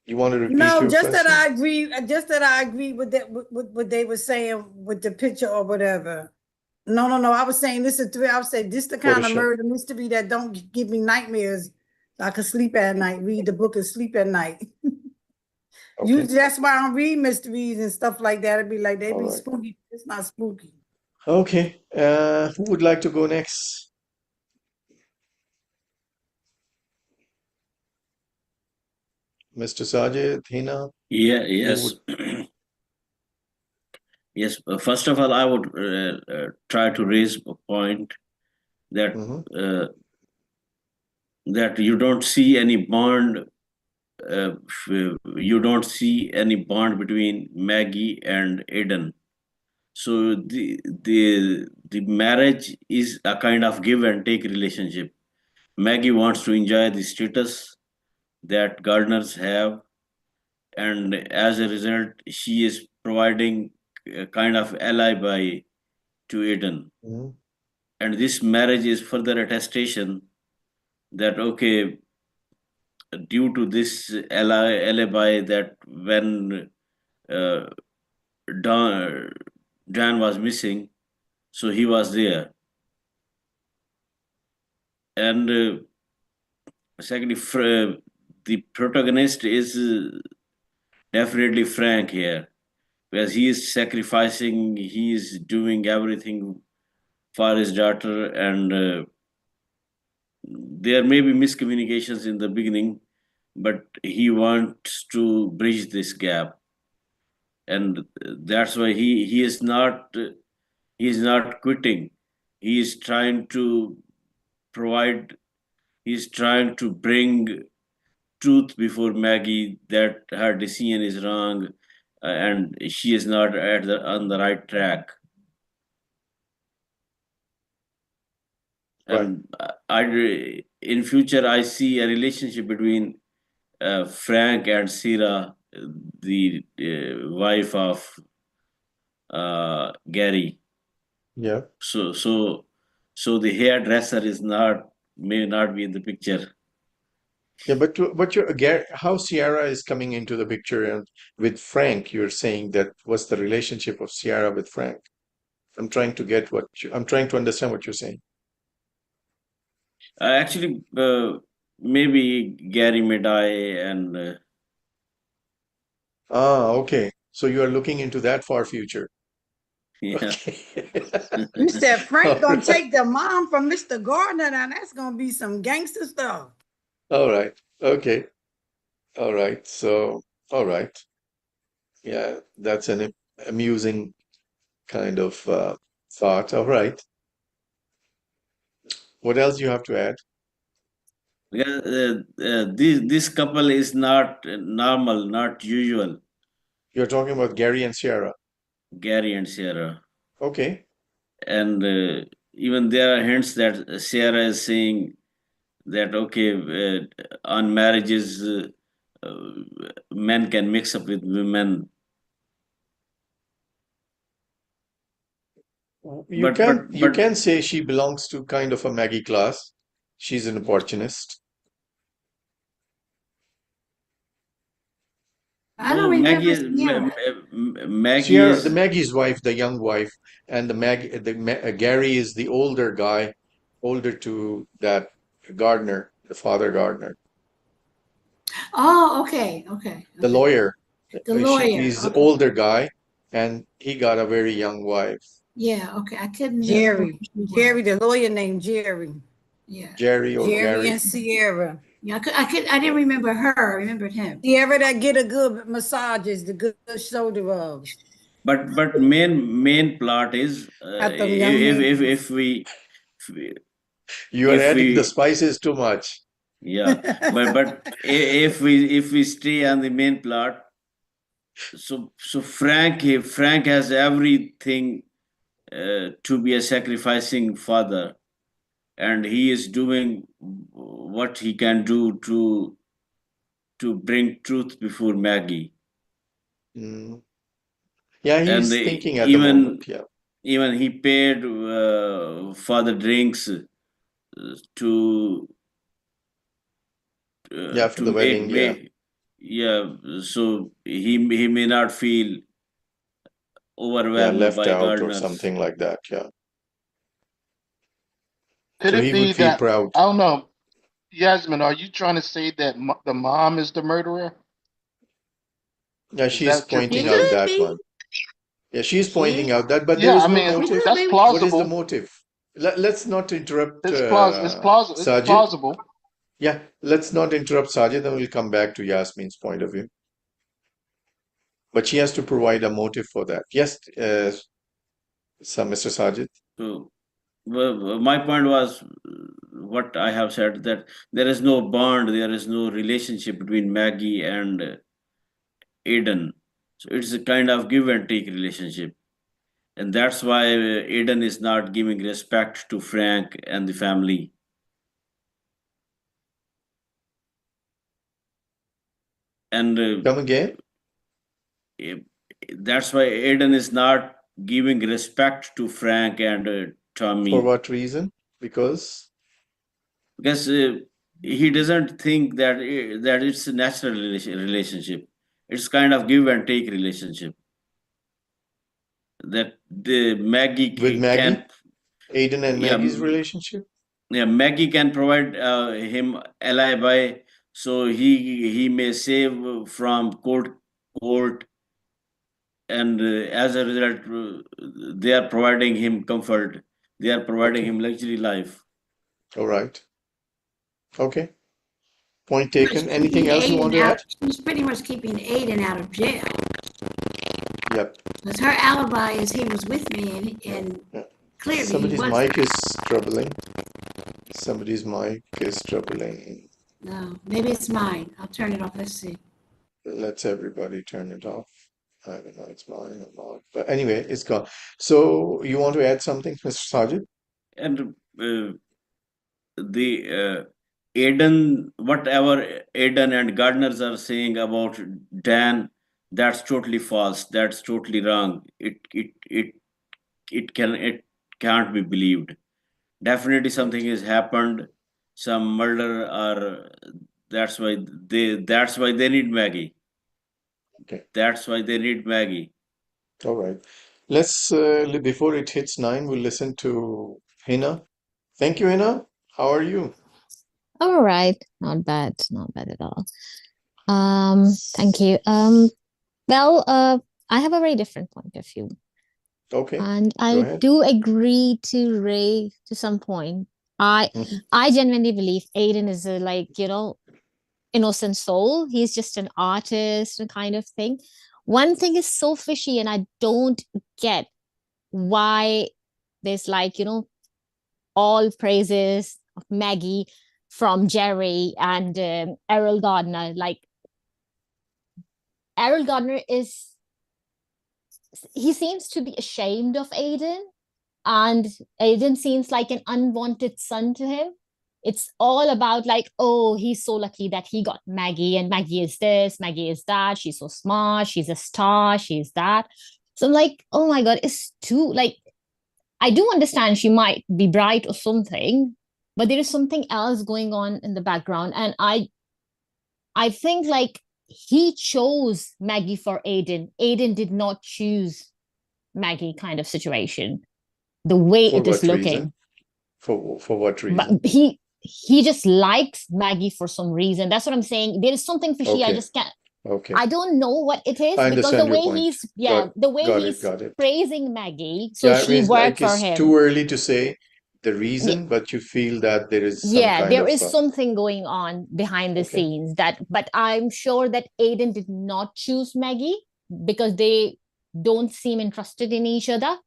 You want to repeat no, your just that question? I agree. Just that I agree with that with what they were saying with the picture or whatever. No. I was saying this is three. I was saying this the kind of Photoshop. murder mystery that don't give me nightmares. I can sleep at night, read the book and sleep at night. Okay. Usually that's why I don't read mysteries and stuff like that. It'd be like they All be right. spooky. It's not spooky. Okay. Who would like to go next? Mr. Sajid, Hina? Yeah, Who yes. would? Yes, first of all, I would try to raise a point that Mhm. that you don't see any bond. You don't see any bond between Maggie and Aiden. So the marriage is a kind of give and take relationship. Maggie wants to enjoy the status that gardeners have, and as a result, she is providing a kind of alibi to Aiden. Mhm. And this marriage is further attestation that okay, due to this alibi, that when uh, Dan, Dan was missing, so he was there. And secondly, the protagonist is definitely Frank here, because he is sacrificing, he is doing everything for his daughter, and there may be miscommunications in the beginning, but he wants to bridge this gap, and that's why he is not quitting. He is trying to provide. He is trying to bring truth before Maggie that her decision is wrong, and she is not on the right track. Right. And in future I see a relationship between Frank and Sarah, the wife of Gary. Yeah. So the hairdresser is not may not be in the picture. Yeah, but how Sierra is coming into the picture, and with Frank, you're saying that what's the relationship of Sierra with Frank? I'm trying to understand what you're saying. Actually, maybe Gary may die, and Ah, okay. So you are looking into that far future. yeah. Okay. You said Frank All gonna right. take the mom from Mr. Gardner. Now that's gonna be some gangster stuff. All right. Okay. All right. So, all right. Yeah, that's an amusing kind of thought. All right. What else you have to add? Because this couple is not normal, not usual. You're talking about Gary and Sierra. Gary and Sarah, Okay. and even there are hints that Sarah is saying that okay, on marriages, men can mix up with women, You but can but you but can say she belongs to kind of a Maggie class. She's an opportunist. I don't no, Maggie remember is Sierra. Maggie Sierra, the is Maggie's wife, the young wife, and Gary is the older guy, older to that Gardner, the father Gardner, Oh, okay, okay, the okay. lawyer. The lawyer. He's the Okay. older guy, and he got a very young wife, Yeah, okay. I couldn't remember Jerry. who she was. Jerry, the lawyer named Jerry. Yeah. Jerry or Jerry Gary. and Sierra. Yeah, I didn't remember her. I remembered him. You ever that get a good massages, the good shoulder rubs. But main plot is At them young men. if we You are if adding the we spices too much. yeah, but if we stay on the main plot, so Frank has everything to be a sacrificing father, and he is doing what he can do to bring truth before Maggie. Mm. Yeah, And he's thinking at the moment. Yeah. even he paid for the drinks to Yeah, for the wedding. Yeah. yeah, so he may not feel Yeah, overwhelmed left by out or gardeners. something like that. Yeah. Could So it he be would feel that, proud. I don't know, Yasmin, are you trying to say that the mom is the murderer? Yeah, Is she's that what you're It pointing thinking? out could that be. one. Yeah, she's pointing She, out that, but there Yeah, is I no mean, it motive. could that's be. What is the plausible. motive? Let's not interrupt It's Sajid. plausible. Yeah, let's not interrupt Sajid, and we'll come back to Yasmin's point of view. But she has to provide a motive for that. Yes, Mr. Sajid. So my point was what I have said, that there is no bond, there is no relationship between Maggie and Aiden. So it's a kind of give and take relationship. And that's why Aiden is not giving respect to Frank and the family. And Come again? that's why Aiden is not giving respect to Frank and For Tommy, what reason? Because because he doesn't think that that it's a natural relationship. It's kind of give and take relationship. That the Maggie with can, Maggie, Aiden and yeah, Maggie's relationship? yeah, Maggie can provide him alibi, so he may save from court, and as a result, they are providing him comfort. They are providing Okay. him luxury life. All right. Okay. Point Pretty much taken. Anything keeping else you want Aiden to out. add? She's pretty much keeping Aiden out of jail. Yep. Because her alibi is he was with me, and Yeah. clearly he Somebody's wasn't. mic is troubling. Somebody's mic is troubling. No, maybe it's mine. I'll turn it off. Let's see. Let's everybody turn it off. I don't know, it's mine or not. But anyway, it's gone. So you want to add something, Mr. Sajid? And the Aiden, whatever Aiden and gardeners are saying about Dan, that's totally false. That's totally wrong. It can't be believed. Definitely something has happened, some murder, or that's why they need Maggie. Okay. That's why they need Maggie. All right. Let's, before it hits 9, we'll listen to Hina. Thank you, Hina. How are you? All right, not bad at all. Thank you. Well, I have a very different point of view, Okay, and go I ahead. do agree to Ray to some point. Mhm. I genuinely believe Aiden is a, like, innocent soul. He's just an artist and kind of thing. One thing is so fishy, and I don't get why there's, like, all praises of Maggie from Jerry and Errol Gardner. Like, Errol Gardner he seems to be ashamed of Aiden, and Aiden seems like an unwanted son to him. It's all about, like, oh, he's so lucky that he got Maggie, and Maggie is this, Maggie is that, she's so smart, she's a star, she's that. So I'm like, oh my God, it's too, like, I do understand she might be bright or something, but there is something else going on in the background. And I think, like, he chose Maggie for Aiden. Aiden did not choose Maggie, kind of situation. The way For it is what reason? looking. For what But reason? he just likes Maggie for some reason. That's what I'm saying. There is something fishy. I Okay, just can't. okay. I don't know what it is, I because the understand your way point. he's the way Got he's it. praising Maggie, so Yeah, I she mean, worked like for it's him. too early to say the reason, but you feel that there is some Yeah, kind there of is something going on behind the okay. scenes that, but I'm sure that Aiden did not choose Maggie because they don't seem interested in each other.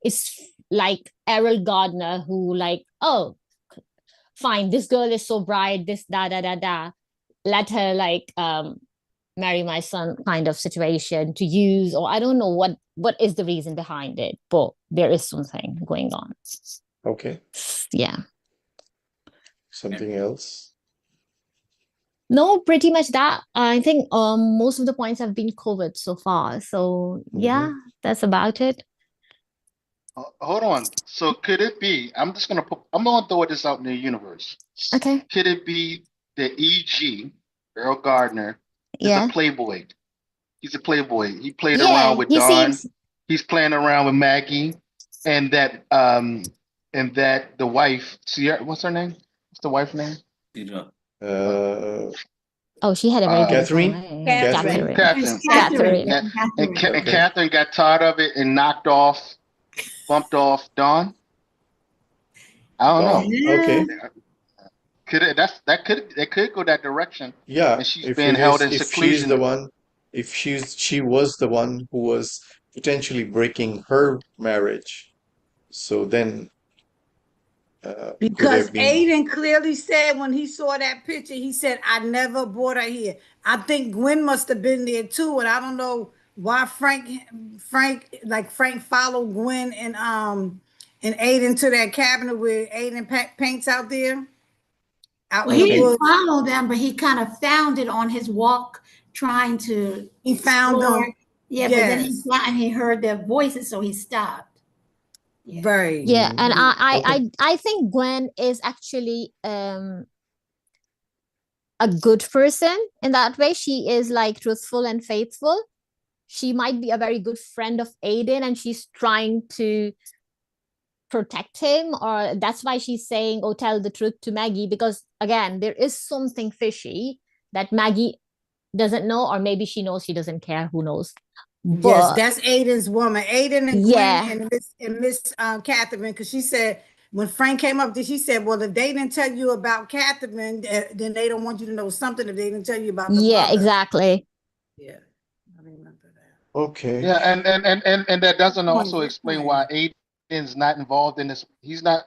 It's like Errol Gardner who like, oh, fine, this girl is so bright, this da da da da. Let her like marry my son kind of situation to use, or I don't know what is the reason behind it, but there is something going on. Okay. Yeah. Something else? No, pretty much that. I think most of the points have been covered so far. So yeah, that's about it. Hold on. So could it be? I'm gonna throw this out in the universe. Okay. Could it be that E.G. Earl Gardner is a Yeah. playboy? He's a playboy. He played Yeah, around with he Dawn. seems. He's playing around with Maggie, and that the wife. Sierra, what's her name? What's the wife's name? Uh, Oh, she had a very beautiful Catherine? name. Catherine? Catherine. Catherine. Yeah, And Catherine. Okay. Catherine got tired of it and bumped off Dawn. I don't know. Dawn. Okay. That could go that direction. Yeah, And she's if being it held is, in if she's the seclusion. one, if she was the one who was potentially breaking her marriage, so then could Because have been. Aiden clearly said when he saw that picture, he said, I never brought her here. I think Gwen must have been there too. And I don't know why Frank followed Gwen and Aiden to that cabinet where Aiden paints out there. Out Well, in he the didn't woods. follow them, but he kind of found it on his walk, trying to He found explore. them. Yeah, but then Yes. he heard their voices, so he stopped. Yeah. Right. Yeah, and Okay. I think Gwen is actually a good person in that way. She is like truthful and faithful. She might be a very good friend of Aiden, and she's trying to protect him, or that's why she's saying, oh, tell the truth to Maggie, because again, there is something fishy that Maggie doesn't know, or maybe she knows, she doesn't care, who knows. Yes, But that's Aiden's woman. Aiden and Gwen yeah, and Miss Catherine, because she said when Frank came up, she said, "Well, if they didn't tell you about Catherine, then they don't want you to know something. If they didn't tell you about the yeah, mother." exactly. Yeah, I remember that. Okay. Yeah, and that doesn't also Good explain point. why Aiden's not involved in this. He's not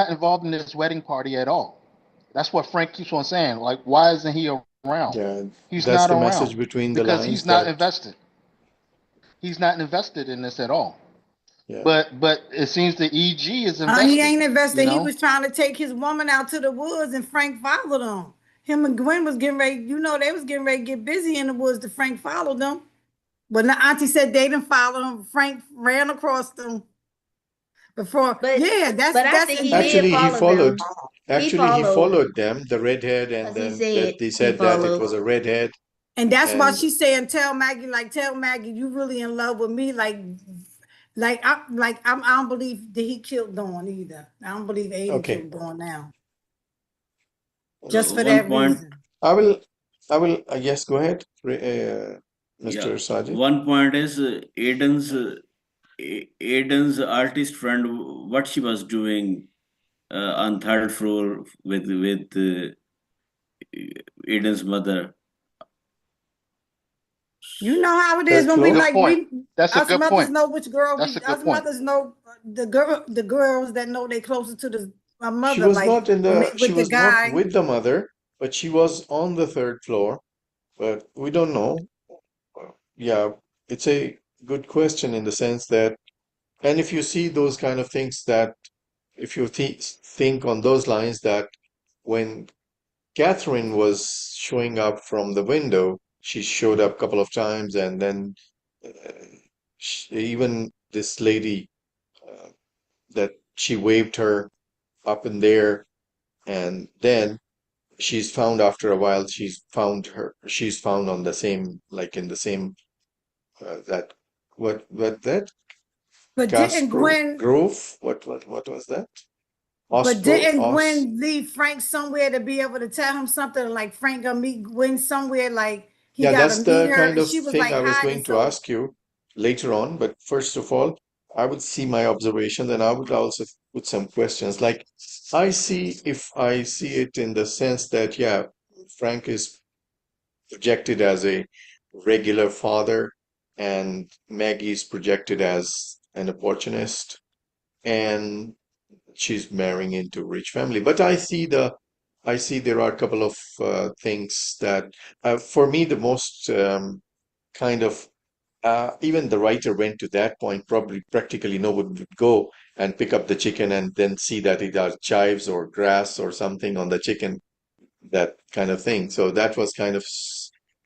involved in this wedding party at all. That's what Frank keeps on saying. Like, why isn't he around? Yeah, He's that's not the around message between the because lines that, he's not invested in this at all. yeah. But it seems that EG is He invested. ain't invested. You He know, was trying to take his woman out to the woods, and Frank followed him. Him and Gwen was getting ready. They was getting ready to get busy in the woods. To Frank followed them. But the auntie said they didn't follow him. Frank ran across them before. But Yeah, but I think he did Actually, he follow them. followed. He Actually, he followed followed them, the redhead, and because he then said that they he said that it followed. was a redhead, And that's why and she's saying, tell Maggie, you really in love with me. I don't believe that he killed Dawn either. I don't believe Aiden okay. killed Dawn now. Just for One that point, reason. I will. Yes, go ahead, Mr. yeah. Sajid. One point is Aiden's artist friend, what she was doing on third floor with Aiden's mother. You know how it is Third when we floor. good point. That's a us good mothers point. know which girl That's a good us point. mothers know the girls that know they closest to a She mother. was Like not in when they the. She with the was not guy. with the mother, but she was on the third floor. But we don't know. Yeah, it's a good question in the sense that, and if you see those kind of things that, if you think on those lines that when Catherine was showing up from the window, she showed up a couple of times, and then even this lady that she waved her up in there, and then she's found after a while. She's found on the same, like in the same that what that But didn't Castro Gwen Grove? What was that? but Ospro didn't Os. Gwen leave Frank somewhere to be able to tell him something like Frank gonna meet Gwen somewhere like he Yeah, gotta that's meet the her kind and of she was thing like I was hiding. going to ask you later on. But first of all, I would see my observation, then I would also put some questions. Like if I see it in the sense that, yeah, Frank is projected as a regular father, and Maggie is projected as an opportunist, and she's marrying into a rich family. But I see there are a couple of things that, for me, the most kind of even the writer went to that point. Probably practically nobody would go and pick up the chicken and then see that it has chives or grass or something on the chicken, that kind of thing. So that was kind of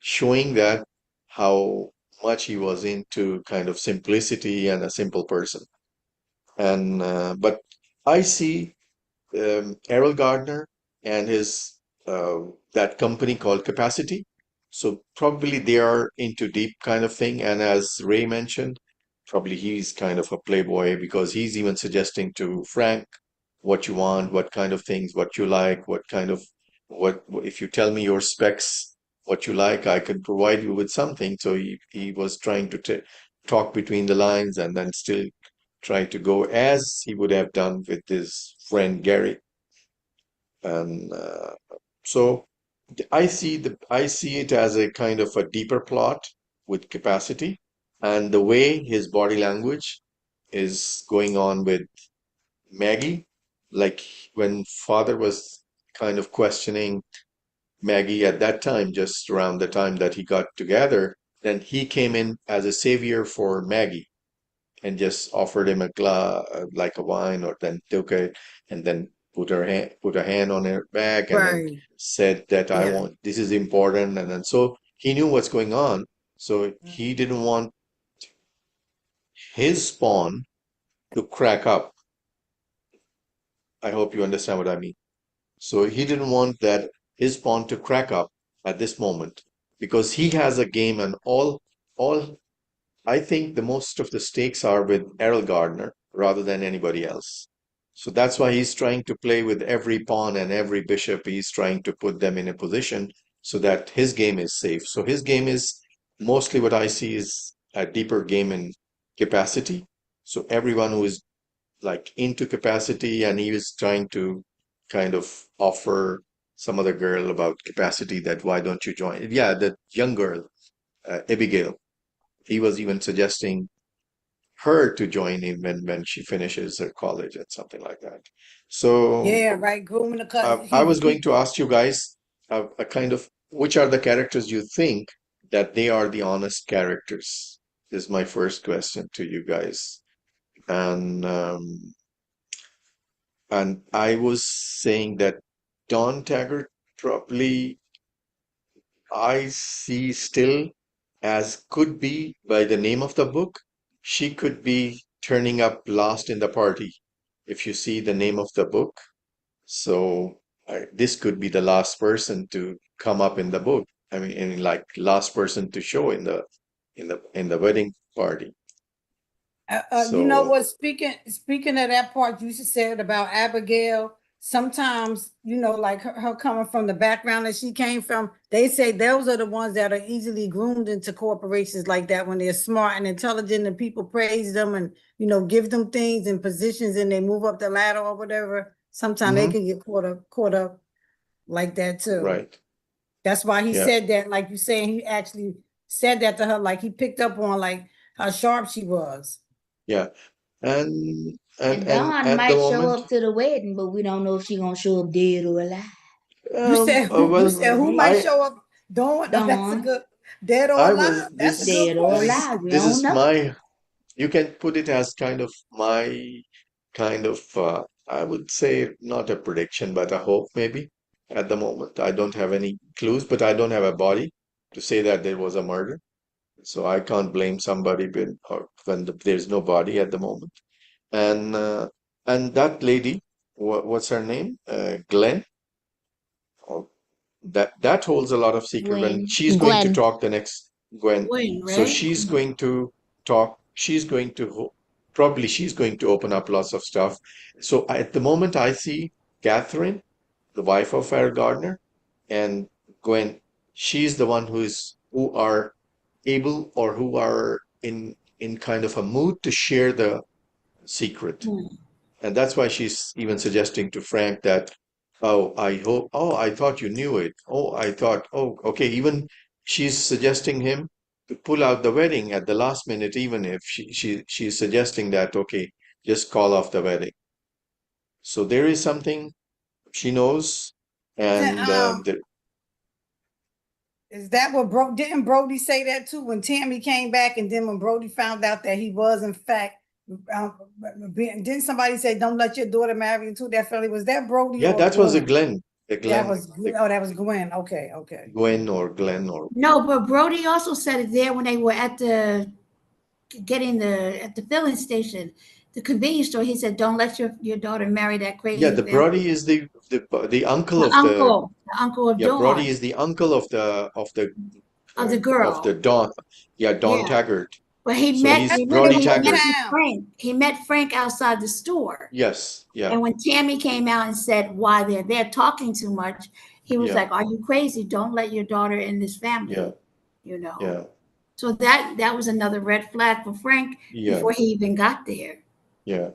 showing that how much he was into kind of simplicity and a simple person. And but I see Errol Gardner and his that company called Capacity. So probably they are into deep kind of thing. And as Ray mentioned, probably he's kind of a playboy, because he's even suggesting to Frank what you want, what kind of things, what you like, what kind of what if you tell me your specs, what you like, I can provide you with something. So he was trying to talk between the lines, and then still try to go as he would have done with his friend Gary. And so I see it as a kind of a deeper plot with Capacity, and the way his body language is going on with Maggie, like when father was kind of questioning Maggie at that time, just around the time that he got together, then he came in as a savior for Maggie and just offered him a glass, like a wine, or then took it and then put a hand on her back, and then Right. said that I Yeah. want, this is important. And then so he knew what's going on. So he didn't want his spawn to crack up. I hope you understand what I mean. So he didn't want that his pawn to crack up at this moment, because he has a game, and all I think the most of the stakes are with Errol Gardner rather than anybody else. So that's why he's trying to play with every pawn and every bishop. He's trying to put them in a position so that his game is safe. So his game is mostly, what I see is a deeper game in Capacity. So everyone who is like into Capacity, and he was trying to kind of offer some other girl about Capacity, that why don't you join? Yeah, that young girl, Abigail. He was even suggesting her to join him when she finishes her college and something like that. So Yeah, right. Grooming the cut. I He was going he to ask you guys a kind of, which are the characters you think that they are the honest characters? Is my first question to you guys. And I was saying that Dawn Taggart, probably I see still as could be, by the name of the book, she could be turning up last in the party if you see the name of the book. So this could be the last person to come up in the book. I mean, like last person to show in the wedding party. You know So what? Speaking of that part, you said about Abigail. Sometimes, like her coming from the background that she came from, they say those are the ones that are easily groomed into corporations like that when they're smart and intelligent, and people praise them and give them things and positions, and they move up the ladder or whatever. Sometimes they mhm, can get caught up like that too. right, That's why he yeah, said that, like you saying, he actually said that to her, like he picked up on like how sharp she was. yeah, And Dawn at the might show moment, up to the wedding, but we don't know if she gonna show up dead or alive. You said who? You said well, who might I show up? Dawn. Oh, that's a Dawn, good. Dead or I alive? was That's a good dead or point. alive, we this don't is know. my, you can put it as kind of my kind of I would say not a prediction, but a hope maybe. At the moment, I don't have any clues, but I don't have a body to say that there was a murder. So I can't blame somebody when there's no body at the moment. And that lady, what's her name? Glenn. Oh, that holds a lot of secret. When When she's going to Gwen. talk the next, Gwen, When, so right? she's going to talk, she's going to probably she's going to open up lots of stuff. So at the moment I see Catherine, the wife of Farrell Gardner, and Gwen, she's the one who are able, or who are in kind of a mood to share the secret. Hmm. And that's why she's even suggesting to Frank that, oh, I hope, oh, I thought you knew it. Oh, I thought, oh, okay. Even she's suggesting him to pull out the wedding at the last minute, even if she's suggesting that, okay, just call off the wedding. So there is something she knows, and Um, is that what didn't Brody say that too when Tammy came back, and then when Brody found out that he was in fact, didn't somebody say don't let your daughter marry into that family? Was that Brody yeah, or that was a Glenn? Glenn, That was that was Gwen. Okay, okay. Gwen or Glenn or No, but Brody also said it there when they were at the filling station, the convenience store. He said, "Don't let your daughter marry that yeah, crazy the family." Brody is the uncle The of uncle of yeah, Brody Dawn, is the uncle of the of the of the girl. Don, yeah, Don Yeah. Taggart. But he So met, he's That's remember, Brody he the met Taggart. with hometown. Frank. He met Frank outside the store. Yes, yeah, And when Tammy came out and said why they're talking too much, he was yeah, like, "Are you crazy? Don't let your daughter in this yeah, family." You know. yeah, So that was another red flag for Frank yeah, before he even got there. yeah.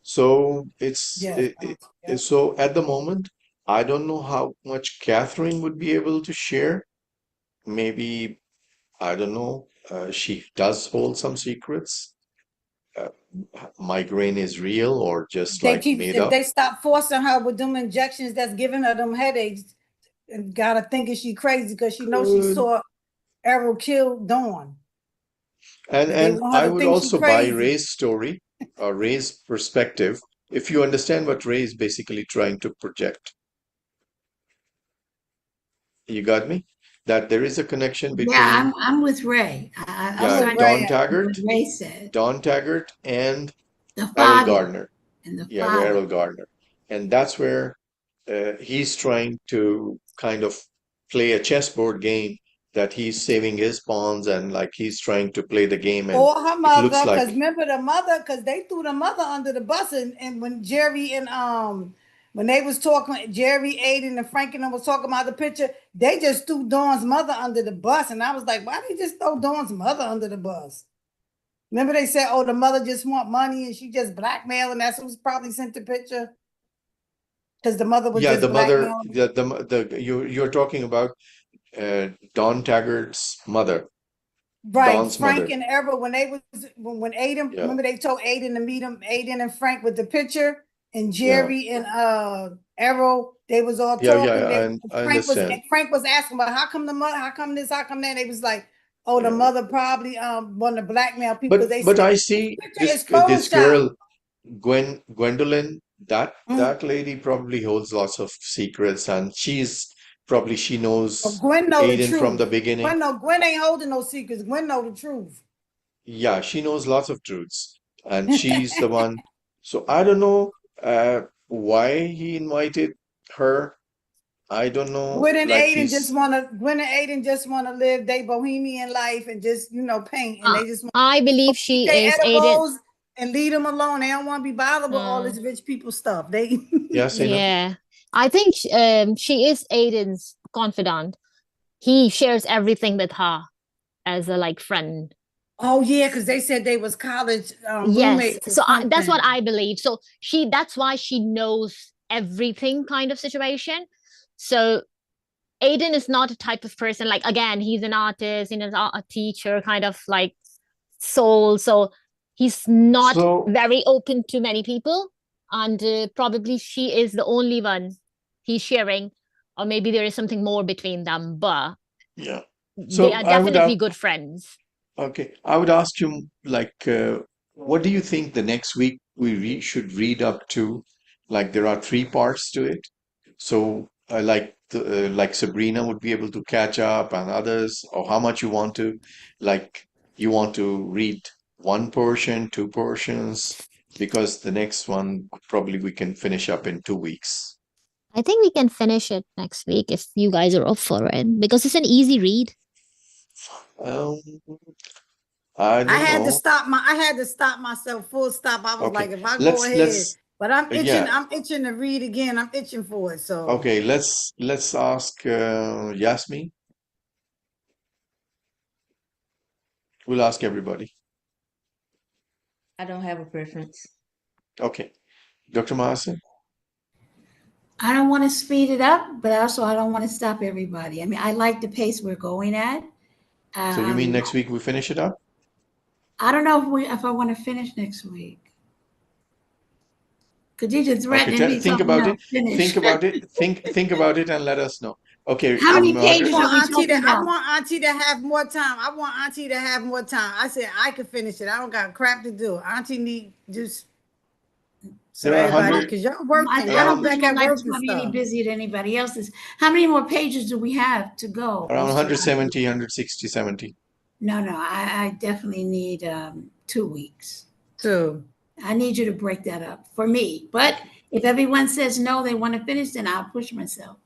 So Yes. so at the moment, I don't know how much Catherine would be able to share. Maybe, I don't know, she does hold some secrets. Uh, Migraine is real or just They like keep made if up. they stop forcing her with them injections that's giving her them headaches, and gotta thinking she crazy because she knows she Good. saw Errol kill Dawn. But they And want I her to would think she also buy crazy. Ray's story, or Ray's perspective, if you understand what Ray is basically trying to project. You got me? That there is a connection Yeah, between, I'm with Ray. I'm I'm yeah, with starting to Ray. Don believe Taggart, what Ray said. And The Errol father Gardner. and the Yeah, the father. Errol Gardner. And that's where he's trying to kind of play a chessboard game that he's saving his pawns and like he's trying to play the game. And Or her it looks mother, because like, remember the mother, because they threw the mother under the bus, and when Jerry and when they was talking, Jerry, Aiden, and Frank and them was talking about the picture, they just threw Dawn's mother under the bus, and I was like, why they just throw Dawn's mother under the bus? Remember they said, oh, the mother just want money and she just blackmailing. That's who's probably sent the picture because the mother was yeah, just the mother, blackmailing. you're talking about Don Taggart's mother, Right, Don's Frank mother. and Errol, when they was when Aiden, Yeah, remember they told Aiden to meet him, Aiden and Frank with the picture, and yeah, Jerry and Errol, they was all yeah, talking. yeah. They I understand. Frank was asking, but how come the mother, how come this, how come that? They was like, oh, the Yeah, mother probably wanted to blackmail people because they but said I this see picture this is this Photoshop. girl, Gwendolyn. That lady probably holds lots of secrets, and she knows Gwen know the Aiden from the truth. beginning. Gwen ain't holding no secrets. Gwen know the truth. Yeah, she knows lots of truths, and she's the one. So I don't know why he invited her. I don't know. Like he's Gwen and Aiden just wanna live their bohemian life and just, paint, and Uh, they just want I believe to eat she their is Aiden. edibles and leave them alone. They don't want to be bothered with all Uh, this rich people stuff. They yes, you know. yeah, I think she is Aiden's confidant. He shares everything with her as a like friend. Oh yeah, because they said they was college Yes, roommates or so that's what something. I believe. So that's why she knows everything kind of situation. So Aiden is not a type of person like, again, he's an artist, he's a teacher kind of like soul. So he's not So very open to many people, and probably she is the only one he's sharing, or maybe there is something more between them, but yeah. they So are I would definitely good friends. okay. I would ask you like, what do you think the next week should read up to? Like there are three parts to it. So like Sabrina would be able to catch up and others, or how much you want to, like you want to read one portion, two portions, because the next one probably we can finish up in 2 weeks. I think we can finish it next week if you guys are up for it, because it's an easy read. Um, I I don't had to know. stop I had to stop myself, full stop. I was Okay, like, if I go ahead, let's but yeah. I'm itching to read again. I'm itching for it. So Okay, let's ask Yasmin. We'll ask everybody. I don't have a preference. Okay. Dr. Mahasan? I don't want to speed it up, but also I don't want to stop everybody. I mean, I like the pace we're going at. So you mean Um, next week we finish it up? I don't know if I want to finish next week. Khadija Okay, threatening me, think talking about it. about finish. Think about it. Think about it and let us know. Okay, How many I pages are want we Auntie to, talking I about? want Auntie to have more time. I want Auntie to have more time. I said I could finish it. I don't got crap to do. Auntie need just so there are everybody, 100 because y'all I, working, I y'all don't around think back my at life work is and going to be any stuff. busier than anybody else's. How many more pages do we have to go? around Mr. Auntie? 170, 160, 70. No, I definitely need 2 weeks. Too. I need you to break that up for me. But if everyone says no, they want to finish, then I'll push myself.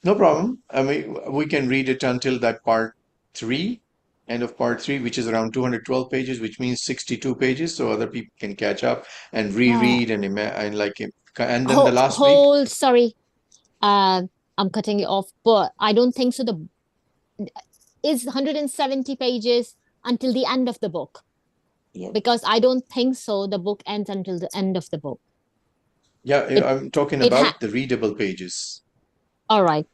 No problem. I mean, we can read it until that part three, end of part three, which is around 212 pages, which means 62 pages, so other people can catch up and reread and and then the last week. Hold, sorry. I'm cutting it off, but I don't think so. The is 170 pages until the end of the book. Yeah, Because I don't think so. The book ends until the end of the book. yeah, It I'm talking it about ha the readable pages. all right.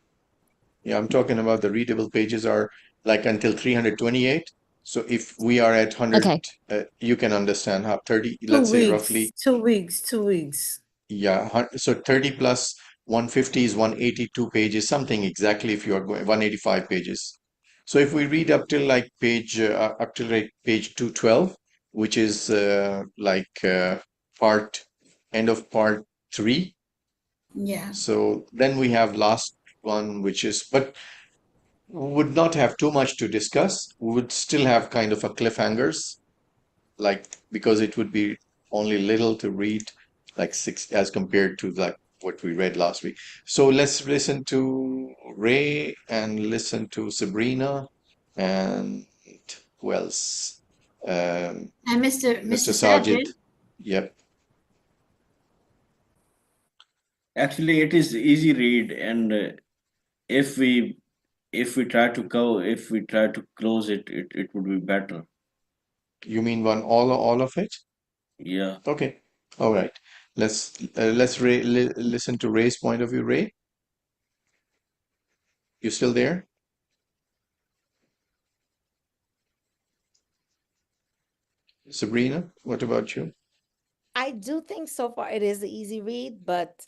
Yeah, I'm talking about the readable pages are like until 328. So if we are at 100, Okay. you can understand how 30, 2 let's say weeks. roughly. 2 weeks. 2 weeks. Yeah, so 30 plus 150 is 182 pages, something exactly if you are going 185 pages. So if we read up till like page 212, which is part end of part three. Yeah. So then we have last one, which is, but would not have too much to discuss. We would still have kind of a cliffhangers, like because it would be only little to read, like six as compared to like what we read last week. So let's listen to Ray and listen to Sabrina and who else? And Mr. Mr. Sajid. Sajid, Yep. Actually, it is easy read, and if we if we try to close it, it would be better. You mean all of it? Yeah. Okay. All right. Let's listen to Ray's point of view. Ray, you still there? Sabrina, what about you? I do think so far it is an easy read, but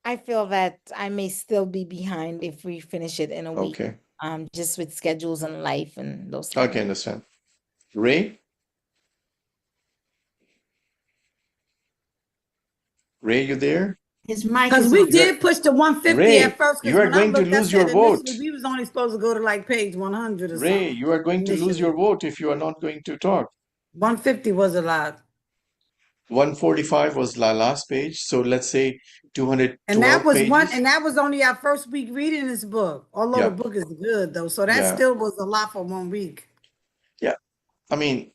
I feel that I may still be behind if we finish it in a week, Okay. just with schedules and life and those I things. can understand. Ray? Ray, you there? his mic Because is we on. did push to 150 at Ray, first, you because are when I going to looked, I lose your said vote. initially we was only supposed to go to like page 100 or Ray, something. you are going to lose your Initially. vote if you are not going to talk. 150 was a lot. 145 was the last page, so let's say And that 212 was pages. only our first week reading this book. Although the Yeah, book is good though. So that yeah, still was a lot for 1 week. yeah. I mean,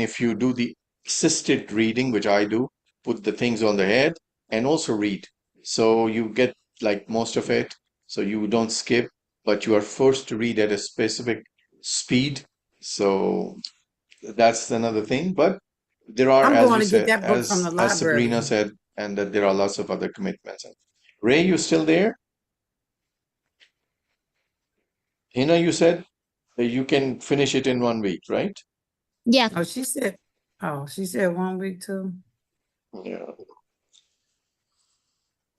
if you do the assisted reading, which I do, put the things on the head and also read. So you get like most of it. So you don't skip, but you are forced to read at a specific speed. So that's another thing. But there are, I'm as going you to get said, that book from the as Sabrina library. said, and that there are lots of other commitments. Ray, you still there? Hina, you said that you can finish it in 1 week, right? Yeah. She said 1 week too. Yeah.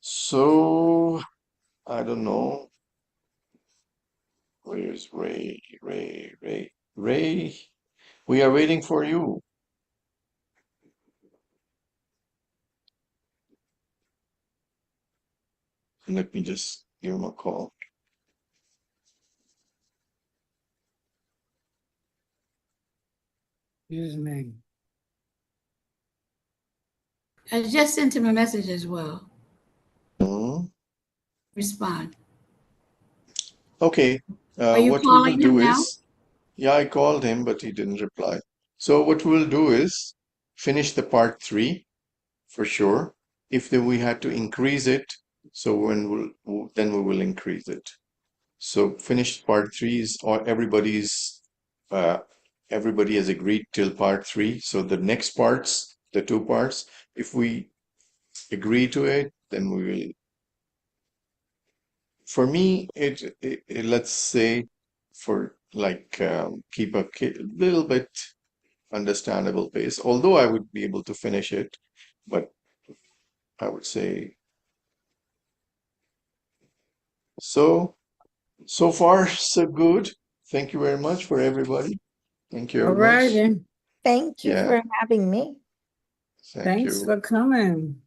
So I don't know. Where's Ray? Ray, we are waiting for you. Let me just give him a call. Excuse me. I just sent him a message as well. Hmm. Respond. Okay. Are you What we will calling him do now? is, yeah, I called him, but he didn't reply. So what we'll do is finish the part three for sure. If we had to increase it, so then we will increase it. So finished part three is or everybody has agreed till part three. So the next parts, the two parts, if we agree to it, then we will. For me, let's say for like keep a little bit understandable pace, although I would be able to finish it, but I would say so far so good. Thank you very much for everybody. Thank you All very much. righty. Thank you Yeah. for having me. Thank Thanks you. for coming.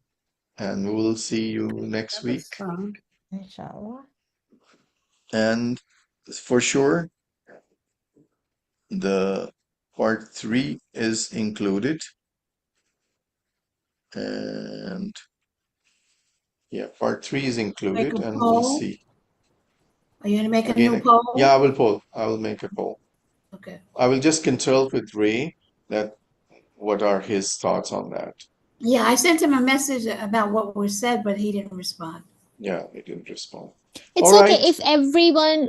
And we'll see you next That was week. fun. Inshallah. And for sure, the part 3 is included. And yeah, part 3 is included, Make a and we'll poll. see. Are you gonna make a Again, new poll? yeah, I will poll. I will make a poll. Okay. I will just consult with Ray that what are his thoughts on that. Yeah, I sent him a message about what was said, but he didn't respond. Yeah, he didn't respond. It's All okay right. if everyone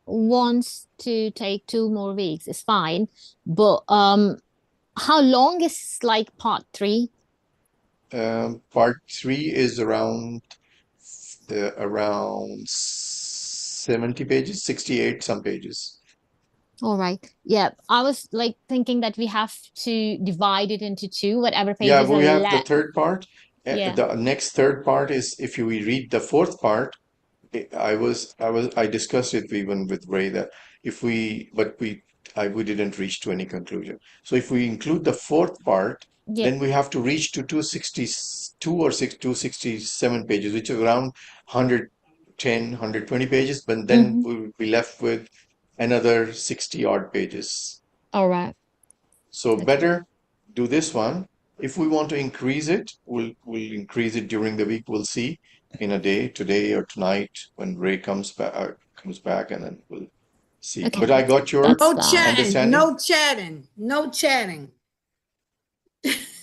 wants to take 2 more weeks, it's fine. But how long is like part 3? Part 3 is around 70 pages, 68 some pages. All right. Yeah, I was like thinking that we have to divide it into 2, whatever Yeah, pages but are we have the left. third part. Yeah. The next third part is if we read the fourth part. I discussed it even with Ray that if we, but we didn't reach to any conclusion. So if we include the fourth part, Yeah. then we have to reach to 262 or 267 pages, which is around 110, 120 pages, but then we'll be left with another 60 odd pages. All right. So Okay. better do this one. If we want to increase it, we'll increase it during the week. We'll see in a day, today or tonight, when Ray comes back, and then we'll see. Okay. But I got your That's No fine. chatting. understanding. No chatting. No chatting.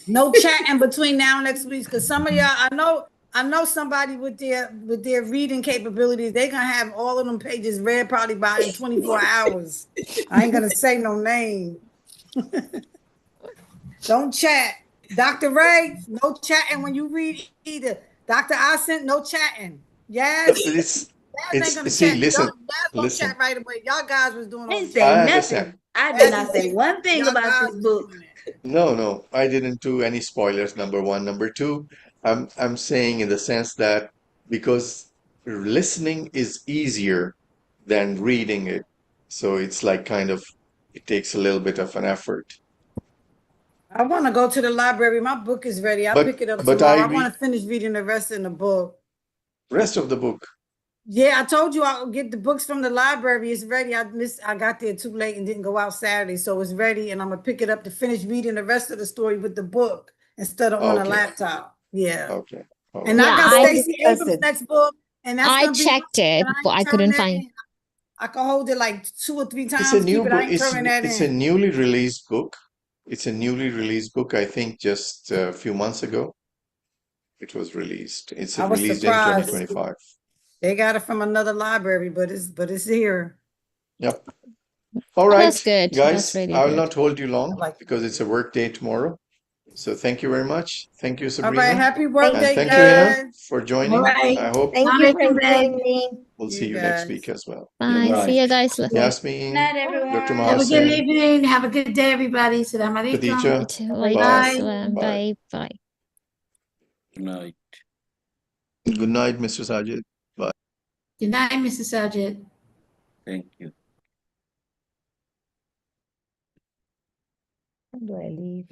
No chatting between now and next week. Because some of y'all, I know somebody with their reading capabilities, they gonna have all of them pages read probably by in 24 hours. I ain't gonna say no name. Don't chat. Dr. Ray, no chatting when you read either. Dr. Ascent, no chatting. Yes. Yaz ain't gonna See, chat. listen, Yaz gonna chat right away. Y'all guys was doing I all didn't the say I nothing. understand. I did not say one thing Y'all about guys this was book. doing it. No, I didn't do any spoilers, number one. Number two, I'm saying in the sense that because listening is easier than reading it. So it's like kind of it takes a little bit of an effort. I want to go to the library. My book is ready. I'll But pick it up but tomorrow. I I want read to finish reading the rest of the book. rest of the book. Yeah, I told you I'll get the books from the library. It's ready. I got there too late and didn't go out Saturday, so it's ready, and I'm gonna pick it up to finish reading the rest of the story with the book instead of on a Okay. laptop. Yeah. Okay. All And right. I got Yeah, Stacey Abrams' next book, and that's I gonna be checked it, and I but I ain't turning couldn't that find. in. I can hold it like 2 or 3 It's a times, new keep it. book. I ain't turning that It's a in. newly released book. It's a newly released book. I think just a few months ago it was released. It's I was released in surprised. 2025. They got it from another library, but it's here. Yep. All right, That's good. guys, That's really I will good. not hold you long Like, because it's a work day tomorrow. So thank you very much. Thank you, all Sabrina. right, happy And birthday, thank you, Hina, guys. for All joining. right. I hope Thank you for inviting me. we'll You see you next guys. week as well. Bye. Bye. See you guys. Yasmin, Good night, Dr. everyone. Have a good Mahasin, evening. Have a good day, everybody. Salam alaikum. Khadija. Bye. Bye. Bye. Bye. Good night. Good night, Mr. Sajid. Good night, Mr. Sajid. Thank you. How do I leave?